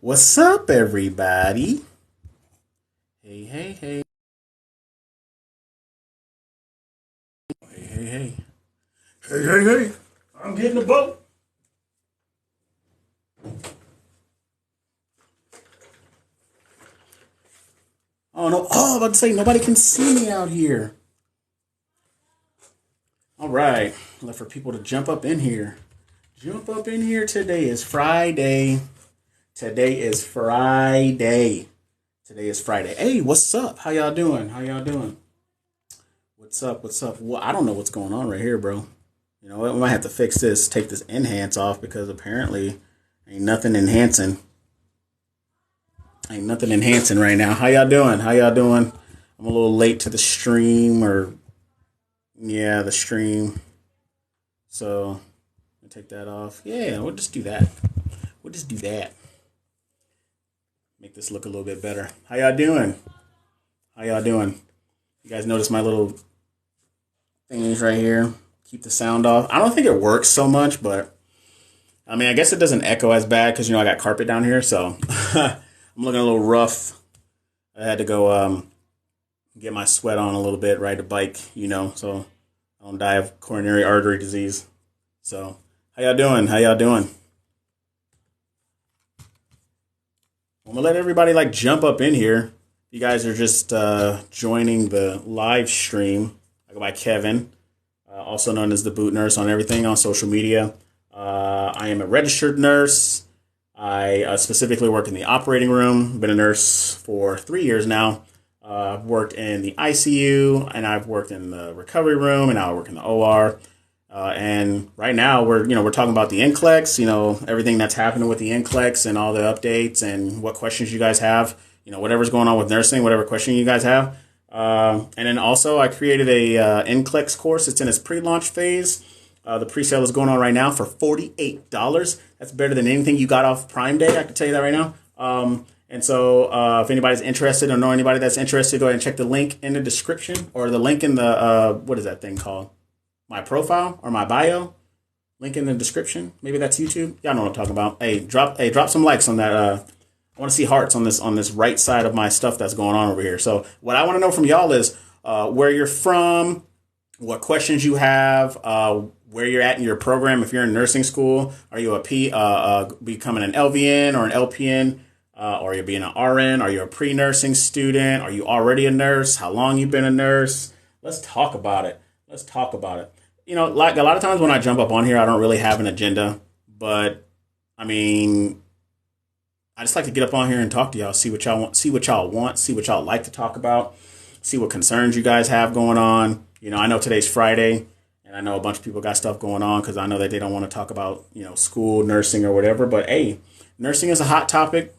What's up, everybody? Hey, hey, hey. Hey, hey, hey. Hey, hey, hey. I'm getting the boat. Oh, no. Oh, I'm about to say, nobody can see me out here. All right. Left for people to jump up in here. Jump up in here. Today is Friday. Today is Friday. Today is Friday. Hey, what's up? How y'all doing? How y'all doing? What's up? What's up? Well, I don't know what's going on right here, bro. You know what? We might have to fix this. Take this enhance off because apparently ain't nothing enhancing. Ain't nothing enhancing right now. How y'all doing? How y'all doing? I'm a little late to the stream, or yeah, the stream. So I'll take that off. Yeah, we'll just do that. We'll just do that. Make this look a little bit better. How y'all doing? How y'all doing? You guys notice my little thingies right here? Keep the sound off. I don't think it works so much, but I mean, I guess it doesn't echo as bad because I got carpet down here, so I'm looking a little rough. I had to go get my sweat on a little bit, ride a bike, so I don't die of coronary artery disease. So, how y'all doing? How y'all doing? I'm gonna let everybody jump up in here. You guys are just joining the live stream. I go by Kevin, also known as the Boot Nurse on everything on social media. I am a registered nurse. I specifically work in the operating room. Been a nurse for 3 years now. I've worked in the ICU, and I've worked in the recovery room, and now I work in the OR. And right now we're talking about the NCLEX, everything that's happening with the NCLEX and all the updates and what questions you guys have, whatever's going on with nursing, whatever question you guys have. And then also I created a NCLEX course. It's in its pre-launch phase. The pre-sale is going on right now for $48. That's better than anything you got off Prime Day. I can tell you that right now. And so if anybody's interested or know anybody that's interested, go ahead and check the link in the description or the link in the, what is that thing called? My profile or my bio. Link in the description. Maybe that's YouTube. Y'all know what I'm talking about. Hey, drop some likes on that. I want to see hearts on this right side of my stuff that's going on over here. So what I want to know from y'all is where you're from, what questions you have, where you're at in your program. If you're in nursing school, are you becoming an LVN or an LPN? Or you're being an RN? Are you a pre-nursing student? Are you already a nurse? How long you been a nurse? Let's talk about it. Let's talk about it. Like a lot of times when I jump up on here, I don't really have an agenda, but I mean, I just like to get up on here and talk to y'all, see what y'all want, see what y'all like to talk about, see what concerns you guys have going on. I know today's Friday, and I know a bunch of people got stuff going on because I know that they don't want to talk about, school, nursing, or whatever. But hey, nursing is a hot topic.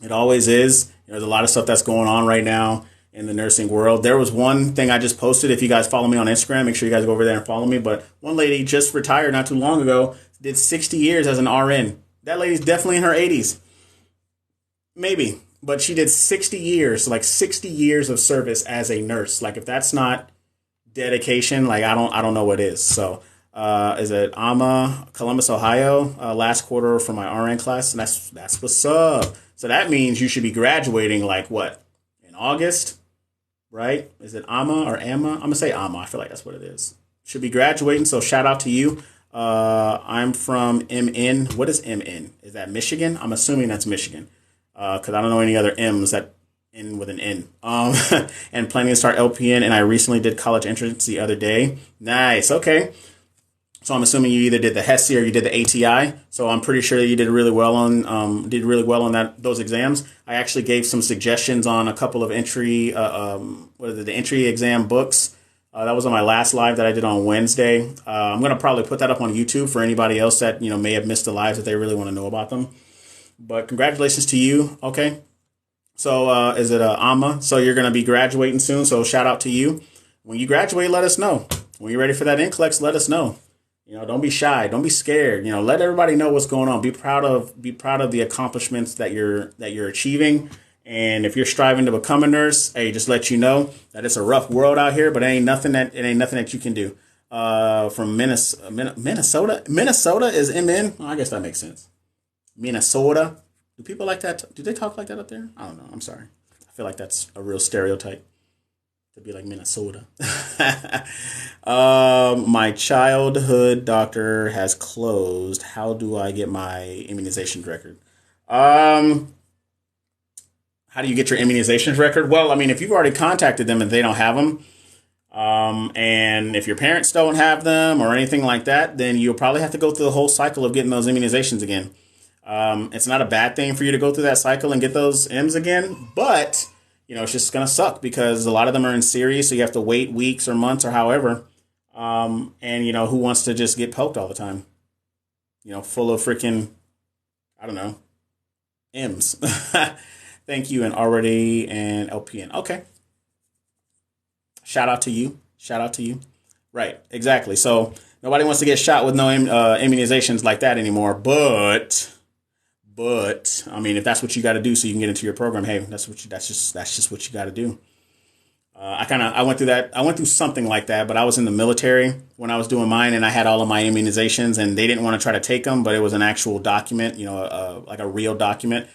It always is. There's a lot of stuff that's going on right now in the nursing world. There was one thing I just posted. If you guys follow me on Instagram, make sure you guys go over there and follow me. But one lady just retired not too long ago, did 60 years as an RN. That lady's definitely in her 80s. Maybe. But she did 60 years, 60 years of service as a nurse. If that's not dedication, I don't know what is. So is it Alma, Columbus, Ohio, last quarter for my RN class. And that's what's up. So that means you should be graduating what? In August? Right? Is it Ama or Amma? I'm going to say Amma. I feel like that's what it is. Should be graduating, so shout out to you. I'm from MN. What is MN? Is that Michigan? I'm assuming that's Michigan because I don't know any other M's that end with an N. And planning to start LPN, and I recently did college entrance the other day. Nice. Okay. So I'm assuming you either did the HESI or you did the ATI. So I'm pretty sure that you did really well on those exams. I actually gave some suggestions on a couple of entry the entry exam books. That was on my last live that I did on Wednesday. I'm gonna probably put that up on YouTube for anybody else that may have missed the lives that they really want to know about them. But congratulations to you. Okay. So is it AMA? So you're gonna be graduating soon. So shout out to you. When you graduate, let us know. When you're ready for that NCLEX, let us know. Don't be shy. Don't be scared. Let everybody know what's going on. Be proud of the accomplishments that you're achieving. And if you're striving to become a nurse, hey, just let you know that it's a rough world out here, but it ain't nothing that you can do. From Minnesota is MN. Oh, I guess that makes sense. Minnesota. Do people like that? Do they talk like that up there? I don't know. I'm sorry. I feel like that's a real stereotype to be like Minnesota. My childhood doctor has closed. How do I get my immunization record? Um, how do you get your immunizations record? Well, I mean, if you've already contacted them and they don't have them, and if your parents don't have them or anything like that, then you'll probably have to go through the whole cycle of getting those immunizations again. It's not a bad thing for you to go through that cycle and get those M's again, but it's just gonna suck because a lot of them are in series, so you have to wait weeks or months or however. And who wants to just get poked all the time? Full of freaking, I don't know, M's. Thank you, and already and LPN. Okay. Shout out to you. Shout out to you. Right. Exactly. So nobody wants to get shot with no immunizations like that anymore. But I mean, if that's what you got to do so you can get into your program, hey, that's just what you got to do. I went through that. I went through something like that, but I was in the military when I was doing mine, and I had all of my immunizations, and they didn't want to try to take them, but it was an actual document, like a real document.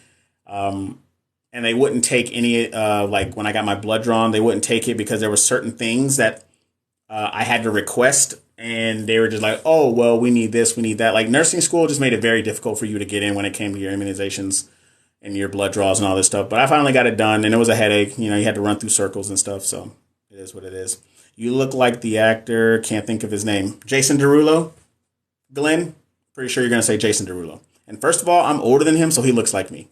And they wouldn't take any, like when I got my blood drawn, they wouldn't take it because there were certain things that I had to request. And they were just like, oh, well, we need this, we need that. Like nursing school just made it very difficult for you to get in when it came to your immunizations and your blood draws and all this stuff. But I finally got it done, and it was a headache. You had to run through circles and stuff. So it is what it is. You look like the actor. Can't think of his name. Jason Derulo. Glenn, pretty sure you're going to say Jason Derulo. And first of all, I'm older than him, so he looks like me.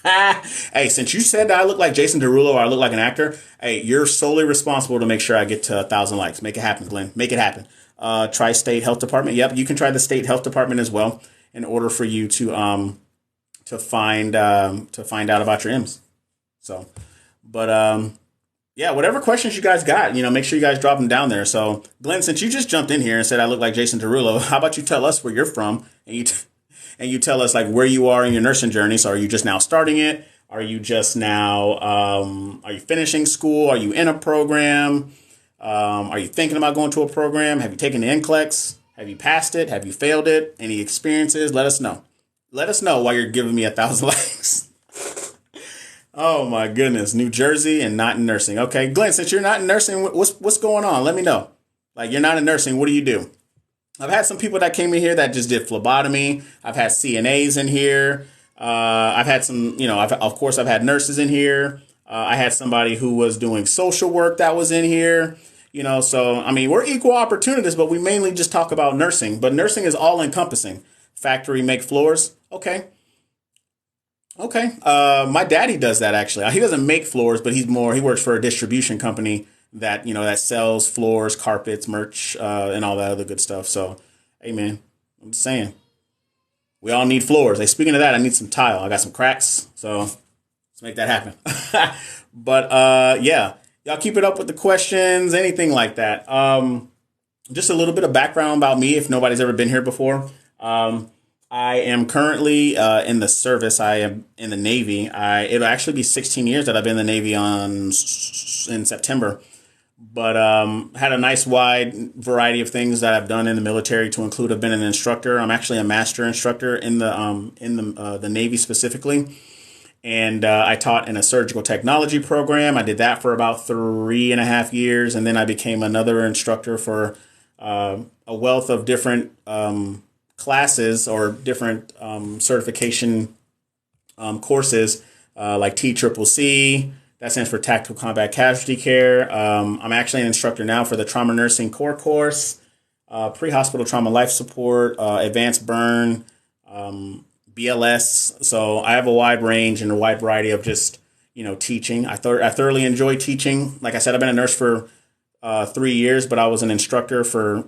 Hey, since you said that I look like Jason Derulo or I look like an actor, hey, you're solely responsible to make sure I get to 1,000 likes. Make it happen, Glenn. Make it happen. Tri-State Health Department. Yep, you can try the State Health Department as well in order for you to find out about your M's. So, but yeah, whatever questions you guys got, make sure you guys drop them down there. So, Glenn, since you just jumped in here and said I look like Jason Derulo, how about you tell us where you're from and you tell us like where you are in your nursing journey. So, are you just now starting it? Are you just now? Are you finishing school? Are you in a program? Are you thinking about going to a program? Have you taken the NCLEX? Have you passed it? Have you failed it? Any experiences? Let us know. Let us know while you're giving me 1,000 likes. Oh my goodness. New Jersey and not in nursing. Okay, Glenn, since you're not in nursing, what's going on? Let me know. Like, you're not in nursing. What do you do? I've had some people that came in here that just did phlebotomy. I've had CNAs in here. I've had some, of course, I've had nurses in here. I had somebody who was doing social work that was in here. So, I mean, we're equal opportunists, but we mainly just talk about nursing. But nursing is all encompassing. Factory make floors. Okay. My daddy does that, actually. He doesn't make floors, but he works for a distribution company that, that sells floors, carpets, merch, and all that other good stuff. So, hey, man, I'm just saying, we all need floors. Hey, speaking of that, I need some tile. I got some cracks, so let's make that happen. But, yeah, y'all keep it up with the questions, anything like that. Just a little bit of background about me if nobody's ever been here before. I am currently in the service. I am in the Navy. It'll actually be 16 years that I've been in the Navy in September. But had a nice wide variety of things that I've done in the military, to include I've been an instructor. I'm actually a master instructor in the Navy specifically. And I taught in a surgical technology program. I did that for about 3.5 years. And then I became another instructor for a wealth of different classes or different certification courses like TCCC. That stands for Tactical Combat Casualty Care. I'm actually an instructor now for the Trauma Nursing Core course, pre-hospital trauma life support, advanced burn, BLS. So I have a wide range and a wide variety of just, teaching. I thoroughly enjoy teaching. Like I said, I've been a nurse for 3 years, but I was an instructor for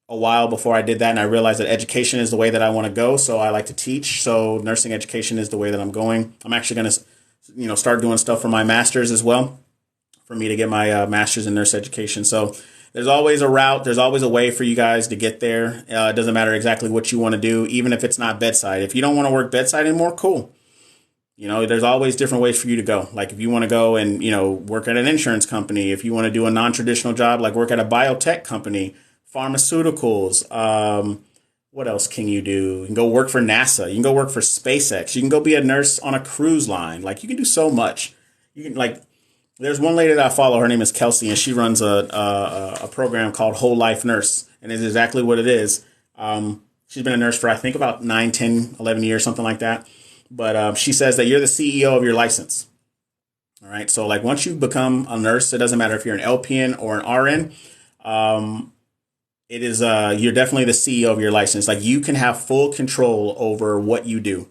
a while before I did that. And I realized that education is the way that I want to go. So I like to teach. So nursing education is the way that I'm going. I'm actually going to start doing stuff for my master's as well, for me to get my master's in nurse education. So there's always a route. There's always a way for you guys to get there. It doesn't matter exactly what you want to do, even if it's not bedside. If you don't want to work bedside anymore, cool. There's always different ways for you to go. Like if you want to go and, work at an insurance company, if you want to do a non-traditional job, like work at a biotech company, pharmaceuticals, What else can you do? You can go work for NASA. You can go work for SpaceX. You can go be a nurse on a cruise line. Like, you can do so much. You can, like, there's one lady that I follow. Her name is Kelsey, and she runs a program called Whole Life Nurse, and it's exactly what it is. She's been a nurse for, I think, about 9, 10, 11 years, something like that. But she says that you're the CEO of your license. All right. So, like, once you become a nurse, it doesn't matter if you're an LPN or an RN. It is you're definitely the CEO of your license. Like, you can have full control over what you do.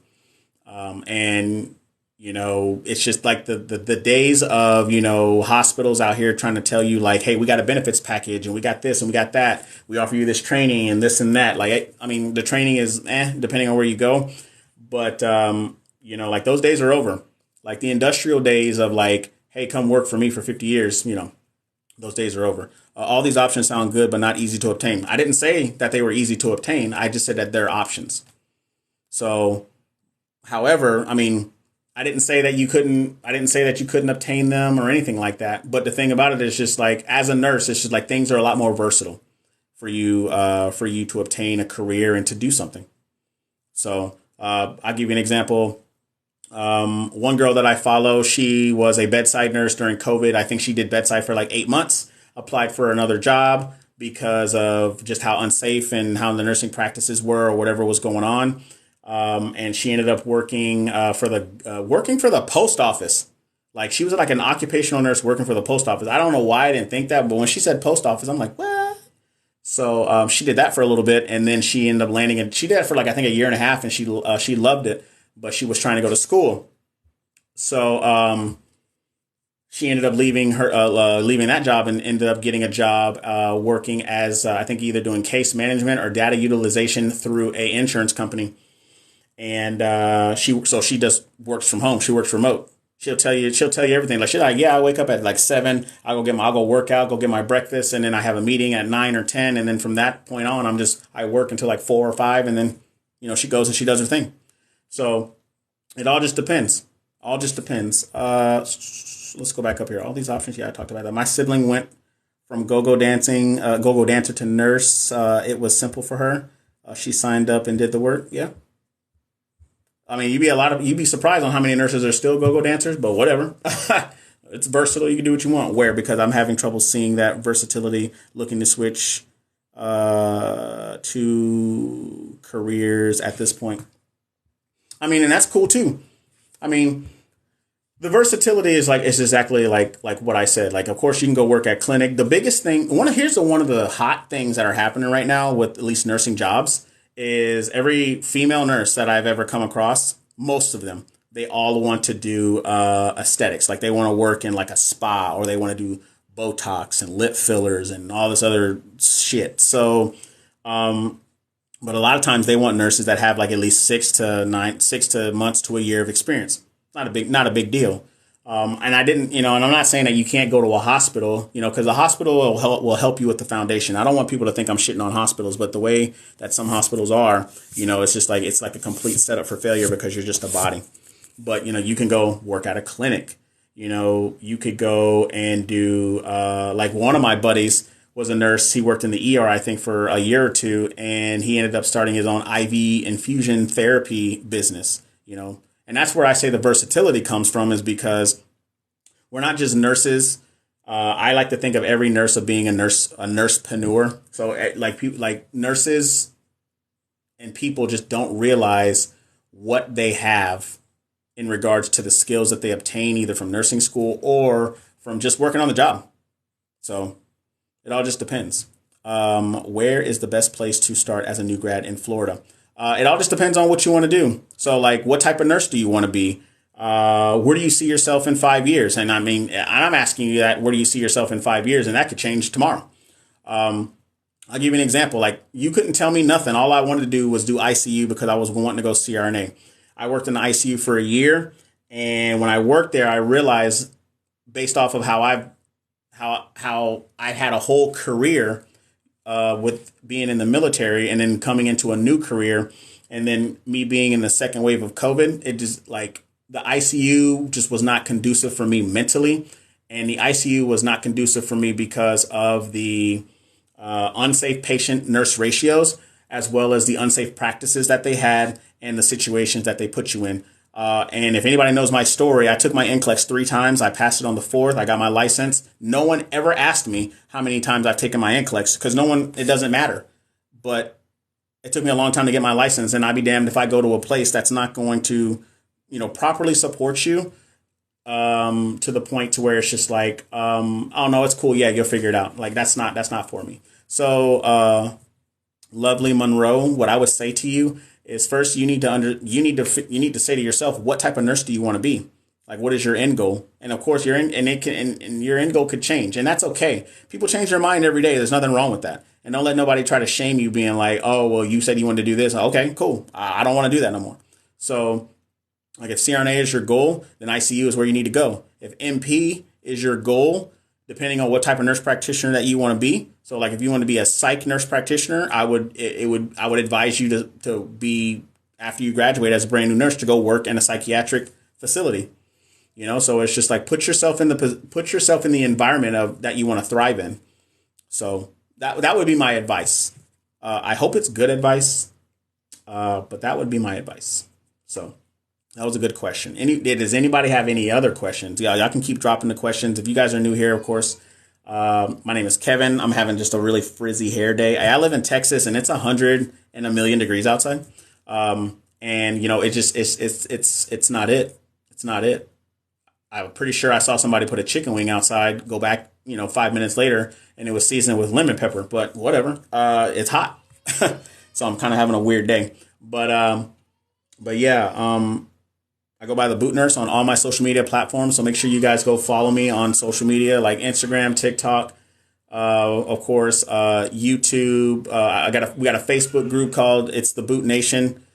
And, you know, it's just like the days of, you know, hospitals out here trying to tell you, like, hey, we got a benefits package and we got this and we got that. We offer you this training and this and that. Like, I mean, the training is depending on where you go. But, you know, like, those days are over. Like, the industrial days of, like, hey, come work for me for 50 years, you know, those days are over. All these options sound good, but not easy to obtain. I didn't say that they were easy to obtain. I just said that they're options. So, however, I mean, I didn't say that you couldn't obtain them or anything like that. But the thing about it is just like, as a nurse, it's just like things are a lot more versatile for you to obtain a career and to do something. So I'll give you an example. One girl that I follow, she was a bedside nurse during COVID. I think she did bedside for like 8 months, applied for another job because of just how unsafe and how the nursing practices were or whatever was going on. And she ended up working for the post office. Like, she was like an occupational nurse working for the post office. I don't know why I didn't think that, but when she said post office, I'm like, what? So she did that for a little bit, and then she ended up landing. And she did it for like, I think, a year and a half, and she loved it, but she was trying to go to school. So she ended up leaving that job and ended up getting a job working as I think either doing case management or data utilization through a insurance company. And she just works from home. She works remote. She'll tell you everything. Like, she's like, yeah, I wake up at like 7. I'll go work out, go get my breakfast, and then I have a meeting at 9 or 10. And then from that point on, I work until like 4 or 5, and then, you know, she goes and she does her thing. So it all just depends. Let's go back up here. All these options. Yeah, I talked about that. My sibling went from go-go dancer to nurse. It was simple for her. She signed up and did the work. Yeah. I mean, you'd be surprised on how many nurses are still go-go dancers, but whatever. It's versatile. You can do what you want. Where? Because I'm having trouble seeing that versatility, looking to switch to careers at this point. I mean, and that's cool too. I mean, the versatility is like, it's exactly like what I said. Like, of course, you can go work at clinic. The biggest thing, here's one of the hot things that are happening right now with at least nursing jobs, is every female nurse that I've ever come across, most of them, they all want to do aesthetics. Like, they want to work in like a spa, or they want to do Botox and lip fillers and all this other shit. So, but a lot of times they want nurses that have like at least 6 months to a year of experience. Not a big deal. And I didn't, and I'm not saying that you can't go to a hospital, because the hospital will help you with the foundation. I don't want people to think I'm shitting on hospitals, but the way that some hospitals are, it's just like, it's like a complete setup for failure because you're just a body. But, you can go work at a clinic. You could go and do, like, one of my buddies was a nurse. He worked in the ER, I think, for a year or two, and he ended up starting his own IV infusion therapy business, And that's where I say the versatility comes from, is because we're not just nurses. I like to think of every nurse of being a nursepreneur. So like nurses and people just don't realize what they have in regards to the skills that they obtain either from nursing school or from just working on the job. So it all just depends. Where is the best place to start as a new grad in Florida? It all just depends on what you want to do. So, like, what type of nurse do you want to be? Where do you see yourself in 5 years? And I mean, I'm asking you that, where do you see yourself in 5 years? And that could change tomorrow. I'll give you an example. Like, you couldn't tell me nothing. All I wanted to do was do ICU because I was wanting to go CRNA. I worked in the ICU for a year. And when I worked there, I realized, based off of how I had a whole career with being in the military and then coming into a new career, and then me being in the second wave of COVID, it just, like, the ICU just was not conducive for me mentally. And the ICU was not conducive for me because of the unsafe patient nurse ratios. as well as the unsafe practices that they had and the situations that they put you in. And if anybody knows my story, I took my NCLEX 3 times. I passed it on the 4th. I got my license. No one ever asked me how many times I've taken my NCLEX because it doesn't matter. But it took me a long time to get my license, and I'd be damned if I go to a place that's not going to, properly support you to the point to where it's just like, oh no, it's cool. Yeah, you'll figure it out. Like that's not for me. So, lovely Monroe, what I would say to you is first you need to say to yourself, what type of nurse do you want to be? Like, what is your end goal? And of course, your end goal could change, and that's okay. People change their mind every day. There's nothing wrong with that. And don't let nobody try to shame you being like, oh, well, you said you wanted to do this. Okay, cool. I don't want to do that no more. So like if CRNA is your goal, then ICU is where you need to go. If MP is your goal, depending on what type of nurse practitioner that you want to be. So like if you want to be a psych nurse practitioner, I would advise you to be, after you graduate as a brand new nurse, to go work in a psychiatric facility. So it's just like put yourself in the environment that you want to thrive in. So that would be my advice. I hope it's good advice, but that would be my advice. So that was a good question. Does anybody have any other questions? Yeah, y'all can keep dropping the questions. If you guys are new here, of course, my name is Kevin. I'm having just a really frizzy hair day. I live in Texas, and it's 100 and a million degrees outside. And it's not it. It's not it. I'm pretty sure I saw somebody put a chicken wing outside, go back, 5 minutes later, and it was seasoned with lemon pepper, but whatever. It's hot. So I'm kind of having a weird day, but yeah, I go by the Boot Nurse on all my social media platforms. So make sure you guys go follow me on social media like Instagram, TikTok, of course, YouTube. We got a Facebook group called It's the Boot Nation.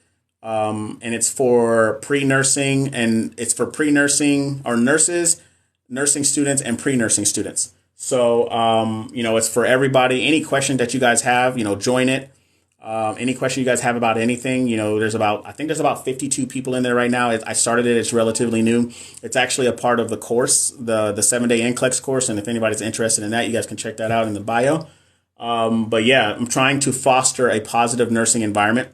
And it's for pre-nursing, and it's for pre-nursing or nurses, nursing students, and pre-nursing students. So, it's for everybody. Any question that you guys have, join it. Any question you guys have about anything, there's about 52 people in there right now. I started it. It's relatively new. It's actually a part of the course, the 7-day NCLEX course. And if anybody's interested in that, you guys can check that out in the bio. But yeah, I'm trying to foster a positive nursing environment.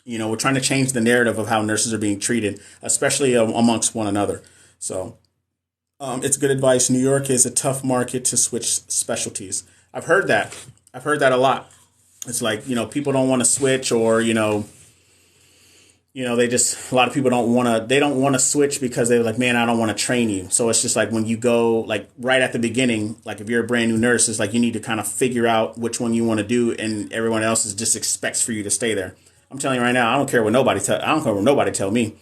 We're trying to change the narrative of how nurses are being treated, especially amongst one another. So it's good advice. New York is a tough market to switch specialties. I've heard that a lot. It's like, people don't want to switch, or, a lot of people don't want to switch because they're like, man, I don't want to train you. So it's just like when you go like right at the beginning, like if you're a brand new nurse, it's like you need to kind of figure out which one you want to do, and everyone else just expects for you to stay there. I'm telling you right now, I don't care what nobody tell me.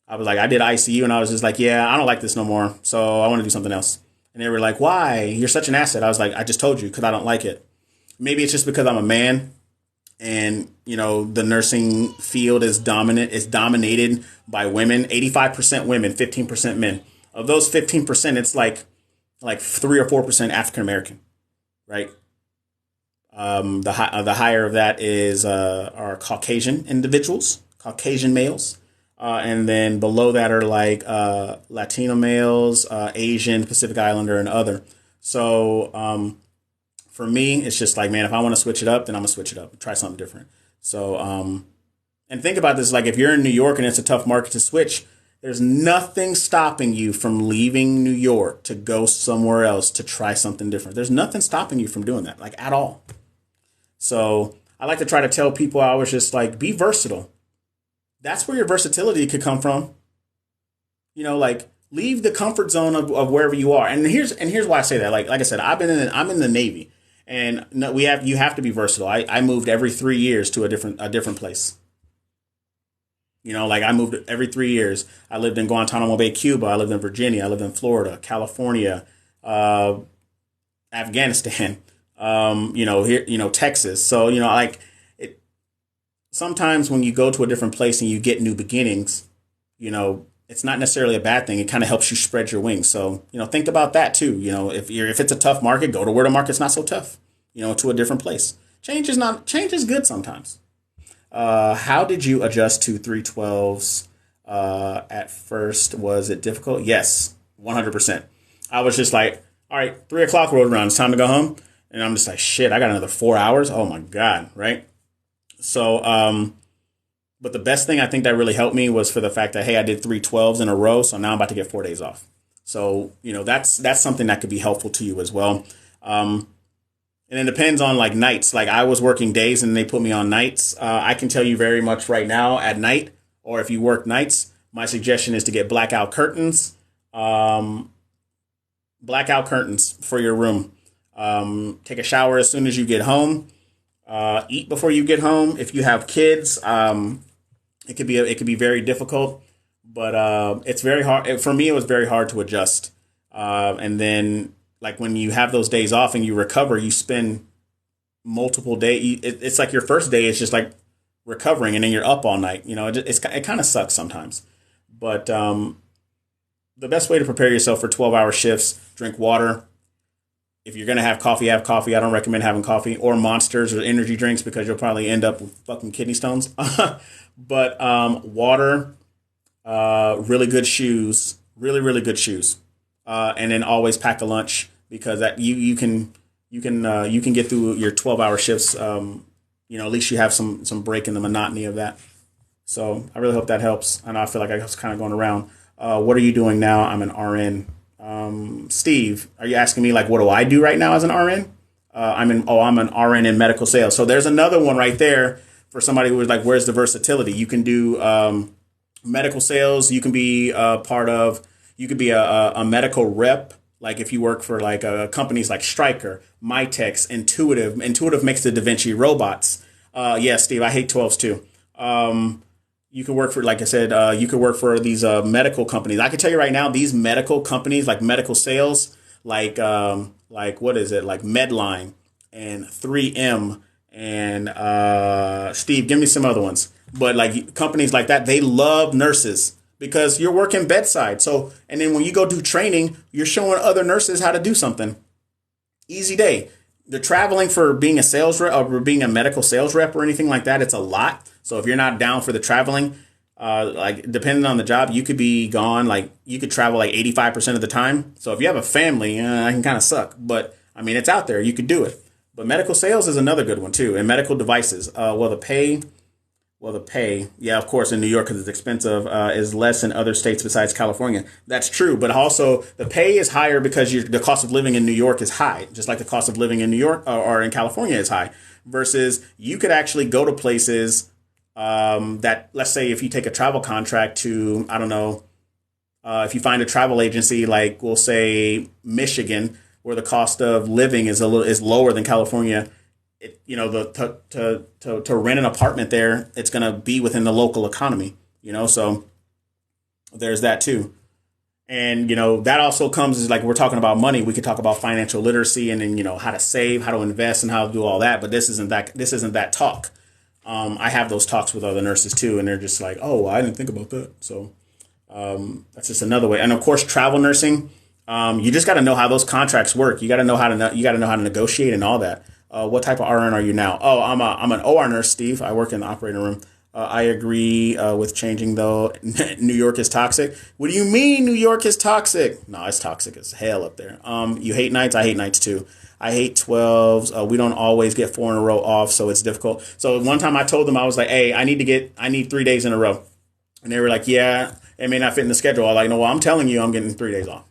I was like, I did ICU, and I was just like, yeah, I don't like this no more. So I want to do something else. And they were like, why? You're such an asset. I was like, I just told you, because I don't like it. Maybe it's just because I'm a man, and, the nursing field is dominant. It's dominated by women, 85% women, 15% men. Of those 15%, it's like 3 or 4% African-American, right? The higher of that is are Caucasian individuals, Caucasian males. And then below that are like Latino males, Asian, Pacific Islander, and other. So for me, it's just like, man, if I want to switch it up, then I'm going to switch it up, try something different. So and think about this, like if you're in New York and it's a tough market to switch, there's nothing stopping you from leaving New York to go somewhere else to try something different. There's nothing stopping you from doing that, like at all. So I like to try to tell people, I was just like, be versatile. That's where your versatility could come from. Like leave the comfort zone of wherever you are. And here's why I say that. Like I said, I'm in the Navy, and you have to be versatile. I moved every 3 years to a different place. Like I moved every 3 years. I lived in Guantanamo Bay, Cuba. I lived in Virginia. I lived in Florida, California, Afghanistan. Here, Texas. So, sometimes when you go to a different place and you get new beginnings, it's not necessarily a bad thing. It kind of helps you spread your wings. So, think about that too. If it's a tough market, go to where the market's not so tough, to a different place. Change is good sometimes. How did you adjust to 312s? At first, was it difficult? Yes, 100%. I was just like, all right, 3:00 rolled around. It's time to go home. And I'm just like, shit, I got another 4 hours. Oh my God. Right. So, but the best thing I think that really helped me was for the fact that, hey, I did 3 12s in a row. So now I'm about to get 4 days off. So, that's something that could be helpful to you as well. And it depends on like nights. Like I was working days and they put me on nights. I can tell you very much right now at night, or if you work nights, my suggestion is to get blackout curtains. Blackout curtains for your room. Take a shower as soon as you get home. Eat before you get home. If you have kids, it could be very difficult, but it's very hard. For me, it was very hard to adjust. And then, like when you have those days off and you recover, you spend multiple days. It's like your first day is just like recovering, and then you're up all night. It kind of sucks sometimes. But the best way to prepare yourself for 12-hour shifts: drink water. If you're gonna have coffee, have coffee. I don't recommend having coffee or Monsters or energy drinks because you'll probably end up with fucking kidney stones. But water, really good shoes, really good shoes, and then always pack a lunch because that you can get through your 12-hour shifts. At least you have some break in the monotony of that. So I really hope that helps. I know I feel like I was kind of going around. What are you doing now? I'm an RN. Steve, are you asking me like what do I do right now as an RN? I'm an RN in medical sales. So there's another one right there for somebody who was like, where's the versatility? You can do medical sales. You can be you could be a medical rep. Like if you work for like companies like Stryker, Mitex, Intuitive. Intuitive makes the Da Vinci robots. Yeah, Steve, I hate 12s too. You could work for, like I said, you could work for these medical companies. I can tell you right now, these medical companies, like medical sales, like what is it, like Medline and 3M and Steve, give me some other ones. But like companies like that, they love nurses because you're working bedside. So, and then when you go do training, you're showing other nurses how to do something. Easy day. The traveling for being a sales rep or being a medical sales rep or anything like that, it's a lot. So if you're not down for the traveling, like depending on the job, you could be gone. Like you could travel like 85% of the time. So if you have a family, it can kind of suck. But I mean, it's out there. You could do it. But medical sales is another good one too. And medical devices. The pay, yeah, of course, in New York because it's expensive, is less in other states besides California. That's true. But also the pay is higher because the cost of living in New York is high, just like the cost of living in New York or in California is high. Versus you could actually go to places that, let's say, if you take a travel contract to, I don't know, if you find a travel agency like, we'll say, Michigan, where the cost of living is lower than California. To rent an apartment there, it's going to be within the local economy, so there's that too. And, that also comes as like, we're talking about money. We could talk about financial literacy and then, how to save, how to invest and how to do all that. But this isn't that talk. I have those talks with other nurses too. And they're just like, oh, I didn't think about that. So that's just another way. And of course, travel nursing, you just got to know how those contracts work. You got to know how to negotiate and all that. What type of RN are you now? Oh, I'm an OR nurse, Steve. I work in the operating room. I agree with changing, though. New York is toxic. What do you mean New York is toxic? No, it's toxic as hell up there. You hate nights? I hate nights, too. I hate 12s. We don't always get 4 in a row off, so it's difficult. So one time I told them, I was like, hey, I need 3 days in a row. And they were like, yeah, it may not fit in the schedule. I was like, no, well, I'm telling you I'm getting 3 days off.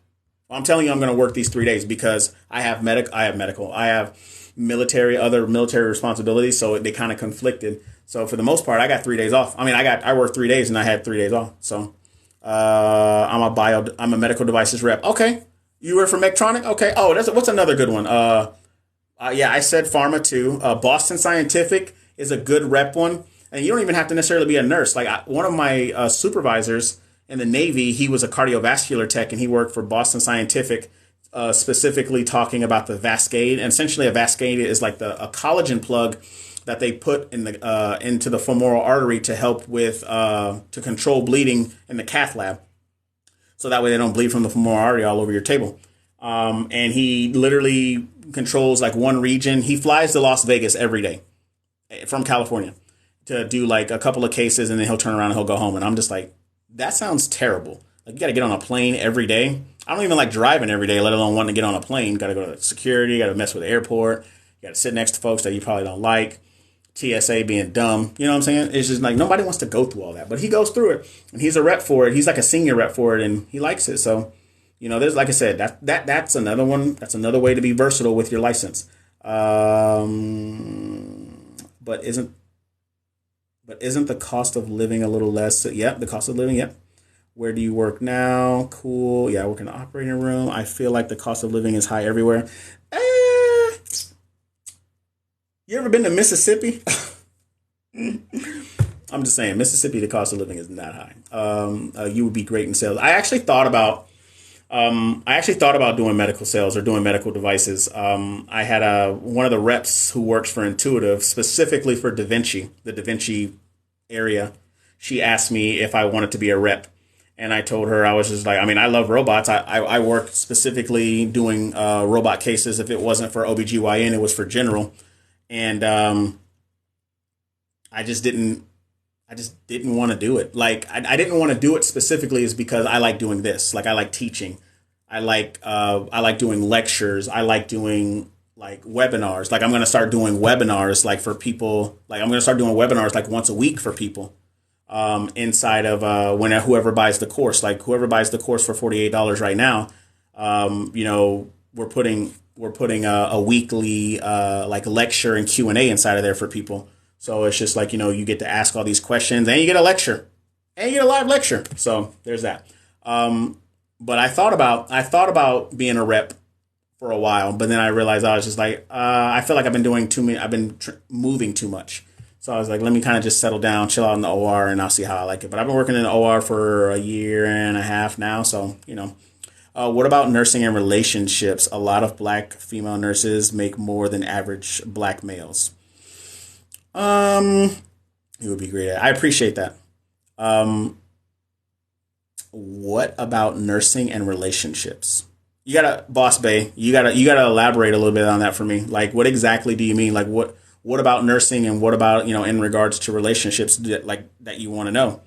Well, I'm telling you I'm going to work these 3 days because I have other military responsibilities, so they kind of conflicted. So for the most part, I got 3 days off. I mean, I worked 3 days and I had 3 days off. So I'm a medical devices rep. Okay, you work for Medtronic. Okay. Oh, what's another good one? Yeah, I said pharma too. Boston Scientific is a good rep one, and you don't even have to necessarily be a nurse. Like one of my supervisors in the Navy, he was a cardiovascular tech, and he worked for Boston Scientific. Specifically talking about the Vascade. And essentially a Vascade is like a collagen plug that they put into the femoral artery to help with to control bleeding in the cath lab. So that way they don't bleed from the femoral artery all over your table. And he literally controls like one region. He flies to Las Vegas every day from California to do like a couple of cases, and then he'll turn around and he'll go home. And I'm just like, that sounds terrible. Like you got to get on a plane every day. I don't even like driving every day, let alone wanting to get on a plane. Got to go to security, got to mess with the airport. You got to sit next to folks that you probably don't like. TSA being dumb. You know what I'm saying? It's just like nobody wants to go through all that, but he goes through it, and he's a rep for it. He's like a senior rep for it, and he likes it. So, there's, like I said, that's another one. That's another way to be versatile with your license. But isn't the cost of living a little less? Yep, the cost of living. Yep. Where do you work now? Cool. Yeah, I work in the operating room. I feel like the cost of living is high everywhere. You ever been to Mississippi? I'm just saying, Mississippi, the cost of living is not high. You would be great in sales. I actually thought about doing medical sales or doing medical devices. I had one of the reps who works for Intuitive, specifically for Da Vinci, the Da Vinci area. She asked me if I wanted to be a rep. And I told her, I was just like, I love robots. I work specifically doing robot cases. If it wasn't for OBGYN, it was for general. And I just didn't want to do it. Like, I didn't want to do it specifically is because I like doing this. Like, I like teaching. I like doing lectures. I like doing like webinars. Like, I'm going to start doing webinars like for people. Like, I'm going to start doing webinars like once a week for people. Inside of whoever buys the course, like whoever buys the course for $48 right now, we're putting a weekly like lecture and Q&A inside of there for people. So it's just like, you get to ask all these questions and you get a lecture and you get a live lecture. So there's that. But I thought about being a rep for a while, but then I realized I was just like, I feel like I've been doing too many. I've been moving too much. So I was like, let me kind of just settle down, chill out in the OR, and I'll see how I like it. But I've been working in the OR for a year and a half now. So, what about nursing and relationships? A lot of black female nurses make more than average black males. It would be great. I appreciate that. What about nursing and relationships? Boss Bay, you gotta elaborate a little bit on that for me. Like, what exactly do you mean? Like, what about nursing and what about, in regards to relationships that you want to know?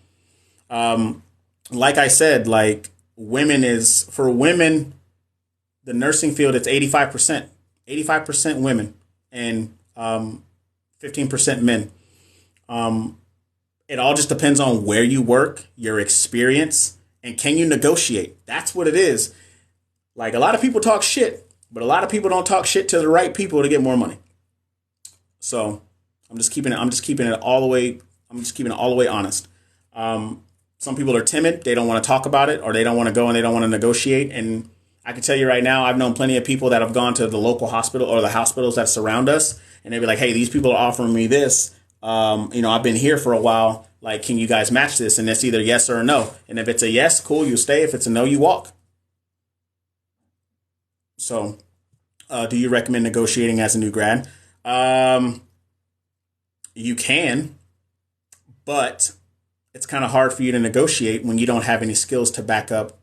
Like I said, like for women, the nursing field, it's 85% women and 15% men. It all just depends on where you work, your experience, and can you negotiate? That's what it is. Like, a lot of people talk shit, but a lot of people don't talk shit to the right people to get more money. So I'm just keeping it all the way honest. Some people are timid. They don't want to talk about it, or they don't want to go and they don't want to negotiate. And I can tell you right now, I've known plenty of people that have gone to the local hospital or the hospitals that surround us, and they'd be like, hey, these people are offering me this. I've been here for a while. Like, can you guys match this? And it's either yes or a no. And if it's a yes, cool, you stay. If it's a no, you walk. So do you recommend negotiating as a new grad? You can, but it's kind of hard for you to negotiate when you don't have any skills to back up,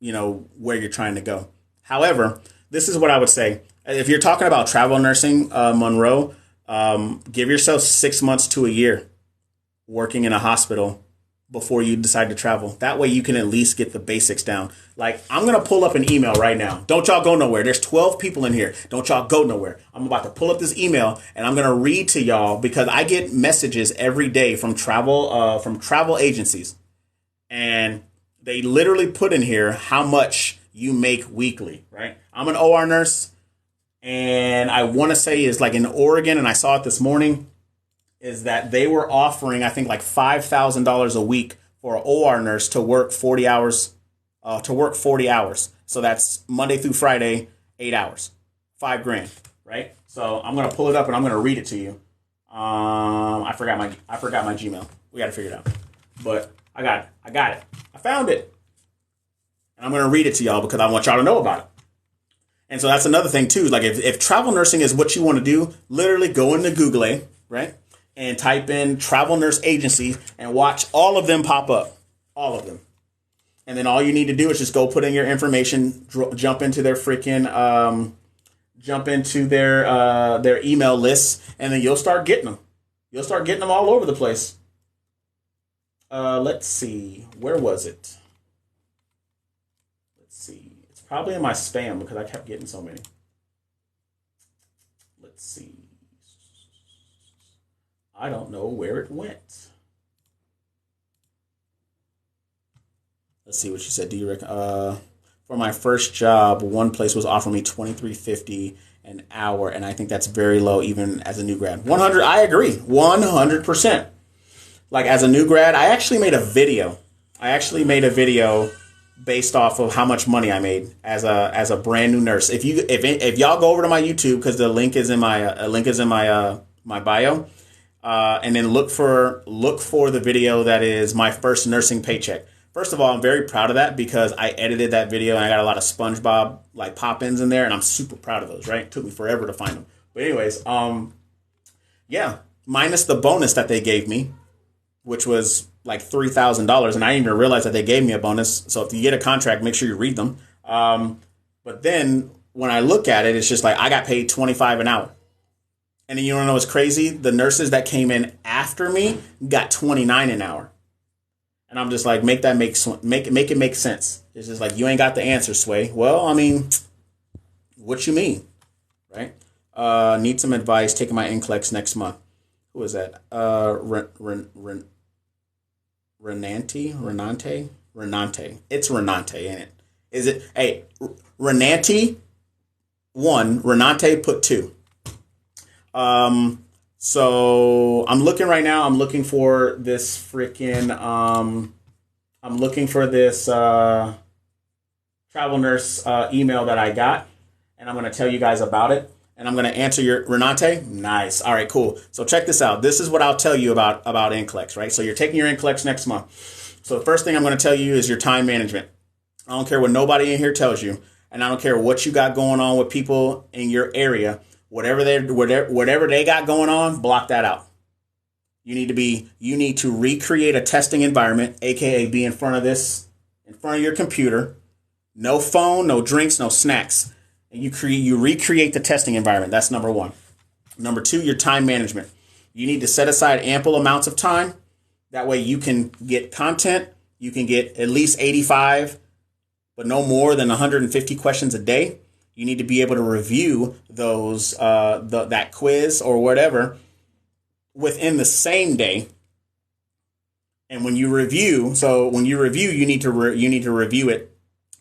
where you're trying to go. However, this is what I would say. If you're talking about travel nursing, Monroe, give yourself 6 months to a year working in a hospital before you decide to travel. That way you can at least get the basics down. Like, I'm going to pull up an email right now. Don't y'all go nowhere. There's 12 people in here. Don't y'all go nowhere. I'm about to pull up this email and I'm going to read to y'all because I get messages every day from travel agencies. And they literally put in here how much you make weekly, right? I'm an OR nurse and I want to say is like in Oregon, and I saw it this morning, is that they were offering, I think, like $5,000 a week for an OR nurse to work 40 hours. So that's Monday through Friday, 8 hours, $5,000, right? So I'm gonna pull it up and I'm gonna read it to you. I forgot my Gmail. We got to figure it out, but I got it. I found it, and I'm gonna read it to y'all because I want y'all to know about it. And so that's another thing too. Like, if travel nursing is what you want to do, literally go into Google, right? And type in travel nurse agency and watch all of them pop up. All of them. And then all you need to do is just go put in your information, jump into their their email lists, and then you'll start getting them. You'll start getting them all over the place. Let's see. Where was it? Let's see. It's probably in my spam because I kept getting so many. Let's see. I don't know where it went. Let's see what she said. Do you reckon? For my first job, one place was offering me $23.50 an hour, and I think that's very low even as a new grad. 100. I agree. 100%. Like as a new grad, I actually made a video. Based off of how much money I made as a brand new nurse. If y'all go over to my YouTube, because the link is in my my bio, and then look for the video that is my first nursing paycheck. First of all, I'm very proud of that because I edited that video and I got a lot of SpongeBob like pop-ins in there, and I'm super proud of those. Right, it took me forever to find them, but anyways, yeah, minus the bonus that they gave me, which was like $3,000, and I didn't even realize that they gave me a bonus. So if you get a contract, make sure you read them. But then when I look at it, it's just like I got paid $25 an hour. And then you want to know what's crazy? The nurses that came in after me got $29 an hour. And I'm just like, make it make sense. It's just like, you ain't got the answer, Sway. Well, I mean, what you mean, right? Need some advice. Taking my NCLEX next month. Who is that? Renante. It's Renante, ain't it? Is it? Hey, Renante 1, Renante put 2. So I'm looking right now. I'm looking for this freaking. I'm looking for this travel nurse email that I got, and I'm going to tell you guys about it. And I'm going to answer your Renate. Nice. All right, cool. So check this out. This is what I'll tell you about NCLEX, right? So you're taking your NCLEX next month. So the first thing I'm going to tell you is your time management. I don't care what nobody in here tells you, and I don't care what you got going on with people in your area. Whatever they got going on, block that out. You need to recreate a testing environment, aka be in front of your computer. No phone, no drinks, no snacks. And you recreate the testing environment. That's number 1. Number 2, your time management. You need to set aside ample amounts of time. That way you can get content. You can get at least 85, but no more than 150 questions a day. You need to be able to review those that quiz or whatever within the same day. And when you review, you need to review it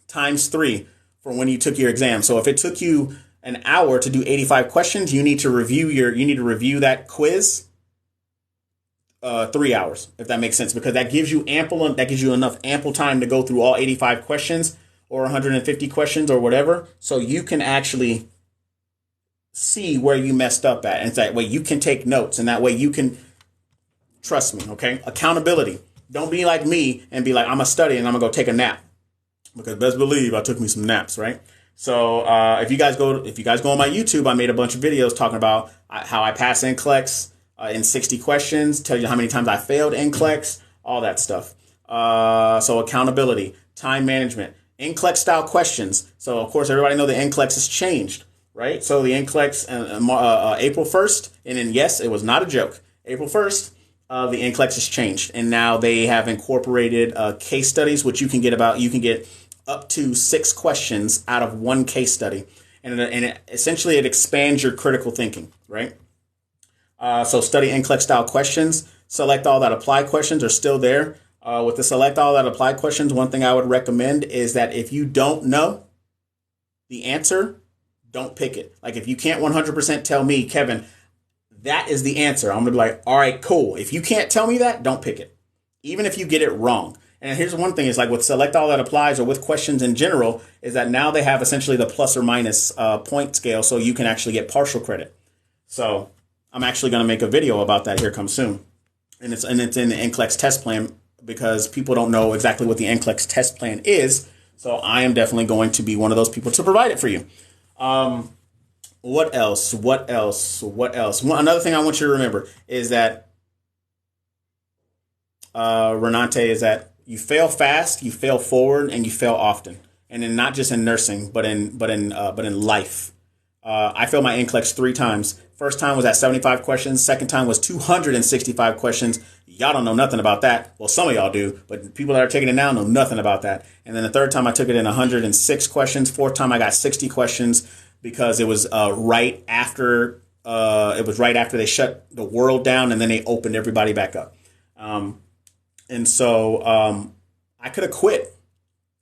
times 3 for when you took your exam. So if it took you an hour to do 85 questions, you need to review that quiz 3 hours, if that makes sense, because that gives you enough ample time to go through all 85 questions or 150 questions or whatever, so you can actually see where you messed up at. And that way you can take notes, and that way you can trust me, okay? Accountability. Don't be like me and be like, I'm going to study and I'm going to go take a nap. Because best believe I took me some naps, right? So if you guys go on my YouTube, I made a bunch of videos talking about how I passed NCLEX in 60 questions, tell you how many times I failed NCLEX, all that stuff. So accountability, time management, NCLEX style questions. So of course, everybody know the NCLEX has changed, right? So the NCLEX April 1st, and then yes, it was not a joke. April 1st, the NCLEX has changed, and now they have incorporated case studies, which you can get up to 6 questions out of one case study, and essentially it expands your critical thinking, right? So study NCLEX style questions. Select all that apply questions are still there. With the select all that apply questions, one thing I would recommend is that if you don't know the answer, don't pick it. Like if you can't 100% tell me, Kevin, that is the answer, I'm going to be like, all right, cool. If you can't tell me that, don't pick it. Even if you get it wrong. And here's one thing is like with select all that applies or with questions in general is that now they have essentially the plus or minus point scale. So you can actually get partial credit. So I'm actually going to make a video about that here come soon. And it's in the NCLEX test plan because people don't know exactly what the NCLEX test plan is. So I am definitely going to be one of those people to provide it for you. What else? Another thing I want you to remember is that Renate, is that you fail fast, you fail forward, and you fail often, and then not just in nursing, but in life. I failed my NCLEX 3 times. First time was at 75 questions. Second time was 265 questions. Y'all don't know nothing about that. Well, some of y'all do, but people that are taking it now know nothing about that. And then the third time I took it in 106 questions. Fourth time I got 60 questions because it was right after It was right after they shut the world down and then they opened everybody back up. And so I could have quit.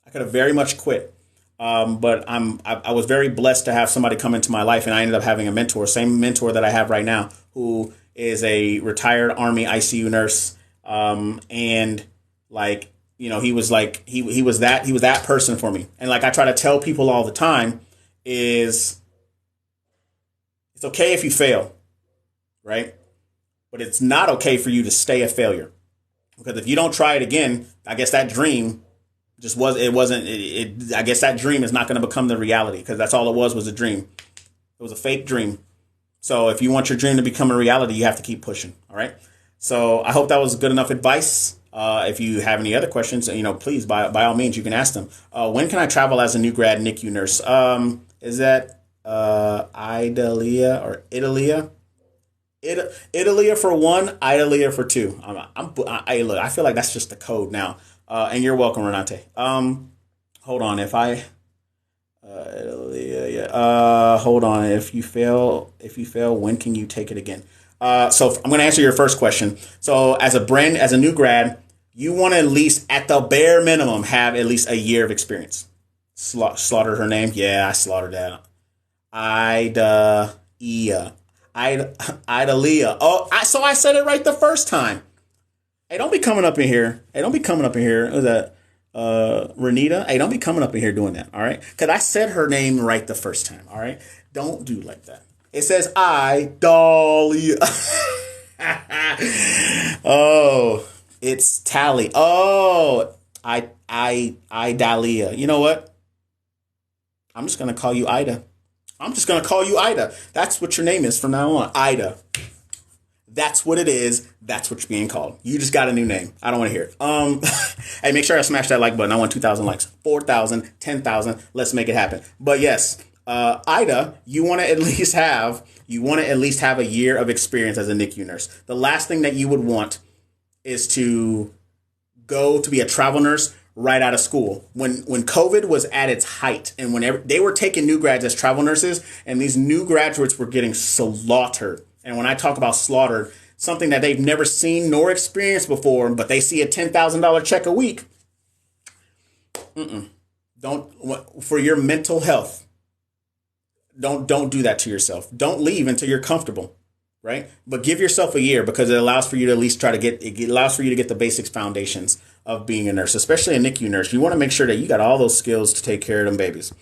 I could have very much quit. But I was very blessed to have somebody come into my life, and I ended up having a mentor, same mentor that I have right now, who is a retired Army ICU nurse. And like, you know, he was that person for me. And like I try to tell people all the time is it's okay if you fail, right? But it's not okay for you to stay a failure. Because if you don't try it again, I guess that dream I guess that dream is not going to become the reality, because that's all it was a dream. It was a fake dream. So if you want your dream to become a reality, you have to keep pushing. All right. So I hope that was good enough advice. If you have any other questions, you know, please, by all means, you can ask them. When can I travel as a new grad NICU nurse? Is that Idalia or Italia? Italia for one, Idalia for two. I feel like that's just the code now. And you're welcome, Renate. Hold on. If I, hold on. If you fail, when can you take it again? So I'm going to answer your first question. So as a new grad, you want to at least, at the bare minimum, have at least a year of experience. Slaughtered her name. Yeah, I slaughtered that. Idalia. Oh, so I said it right the first time. Hey, don't be coming up in here. Was that Renita? Hey, don't be coming up in here doing that, all right? Because I said her name right the first time, all right? Don't do like that. It says Idalia. Oh, it's Tally. Oh, Idalia. You know what? I'm just going to call you Ida. That's what your name is from now on. Ida. That's what it is. That's what you're being called. You just got a new name. I don't want to hear it. Hey, make sure I smash that like button. I want 2,000 likes, 4,000, 10,000. Let's make it happen. But yes, Ida, you want to at least have a year of experience as a NICU nurse. The last thing that you would want is to go to be a travel nurse right out of school. When COVID was at its height, and whenever they were taking new grads as travel nurses, and these new graduates were getting slaughtered. And when I talk about slaughtered, something that they've never seen nor experienced before, but they see a $10,000 check a week. Don't, for your mental health, don't do that to yourself. Don't leave until you're comfortable, right? But give yourself a year, because it allows for you to at least it allows for you to get the basics foundations of being a nurse, especially a NICU nurse. You want to make sure that you got all those skills to take care of them babies.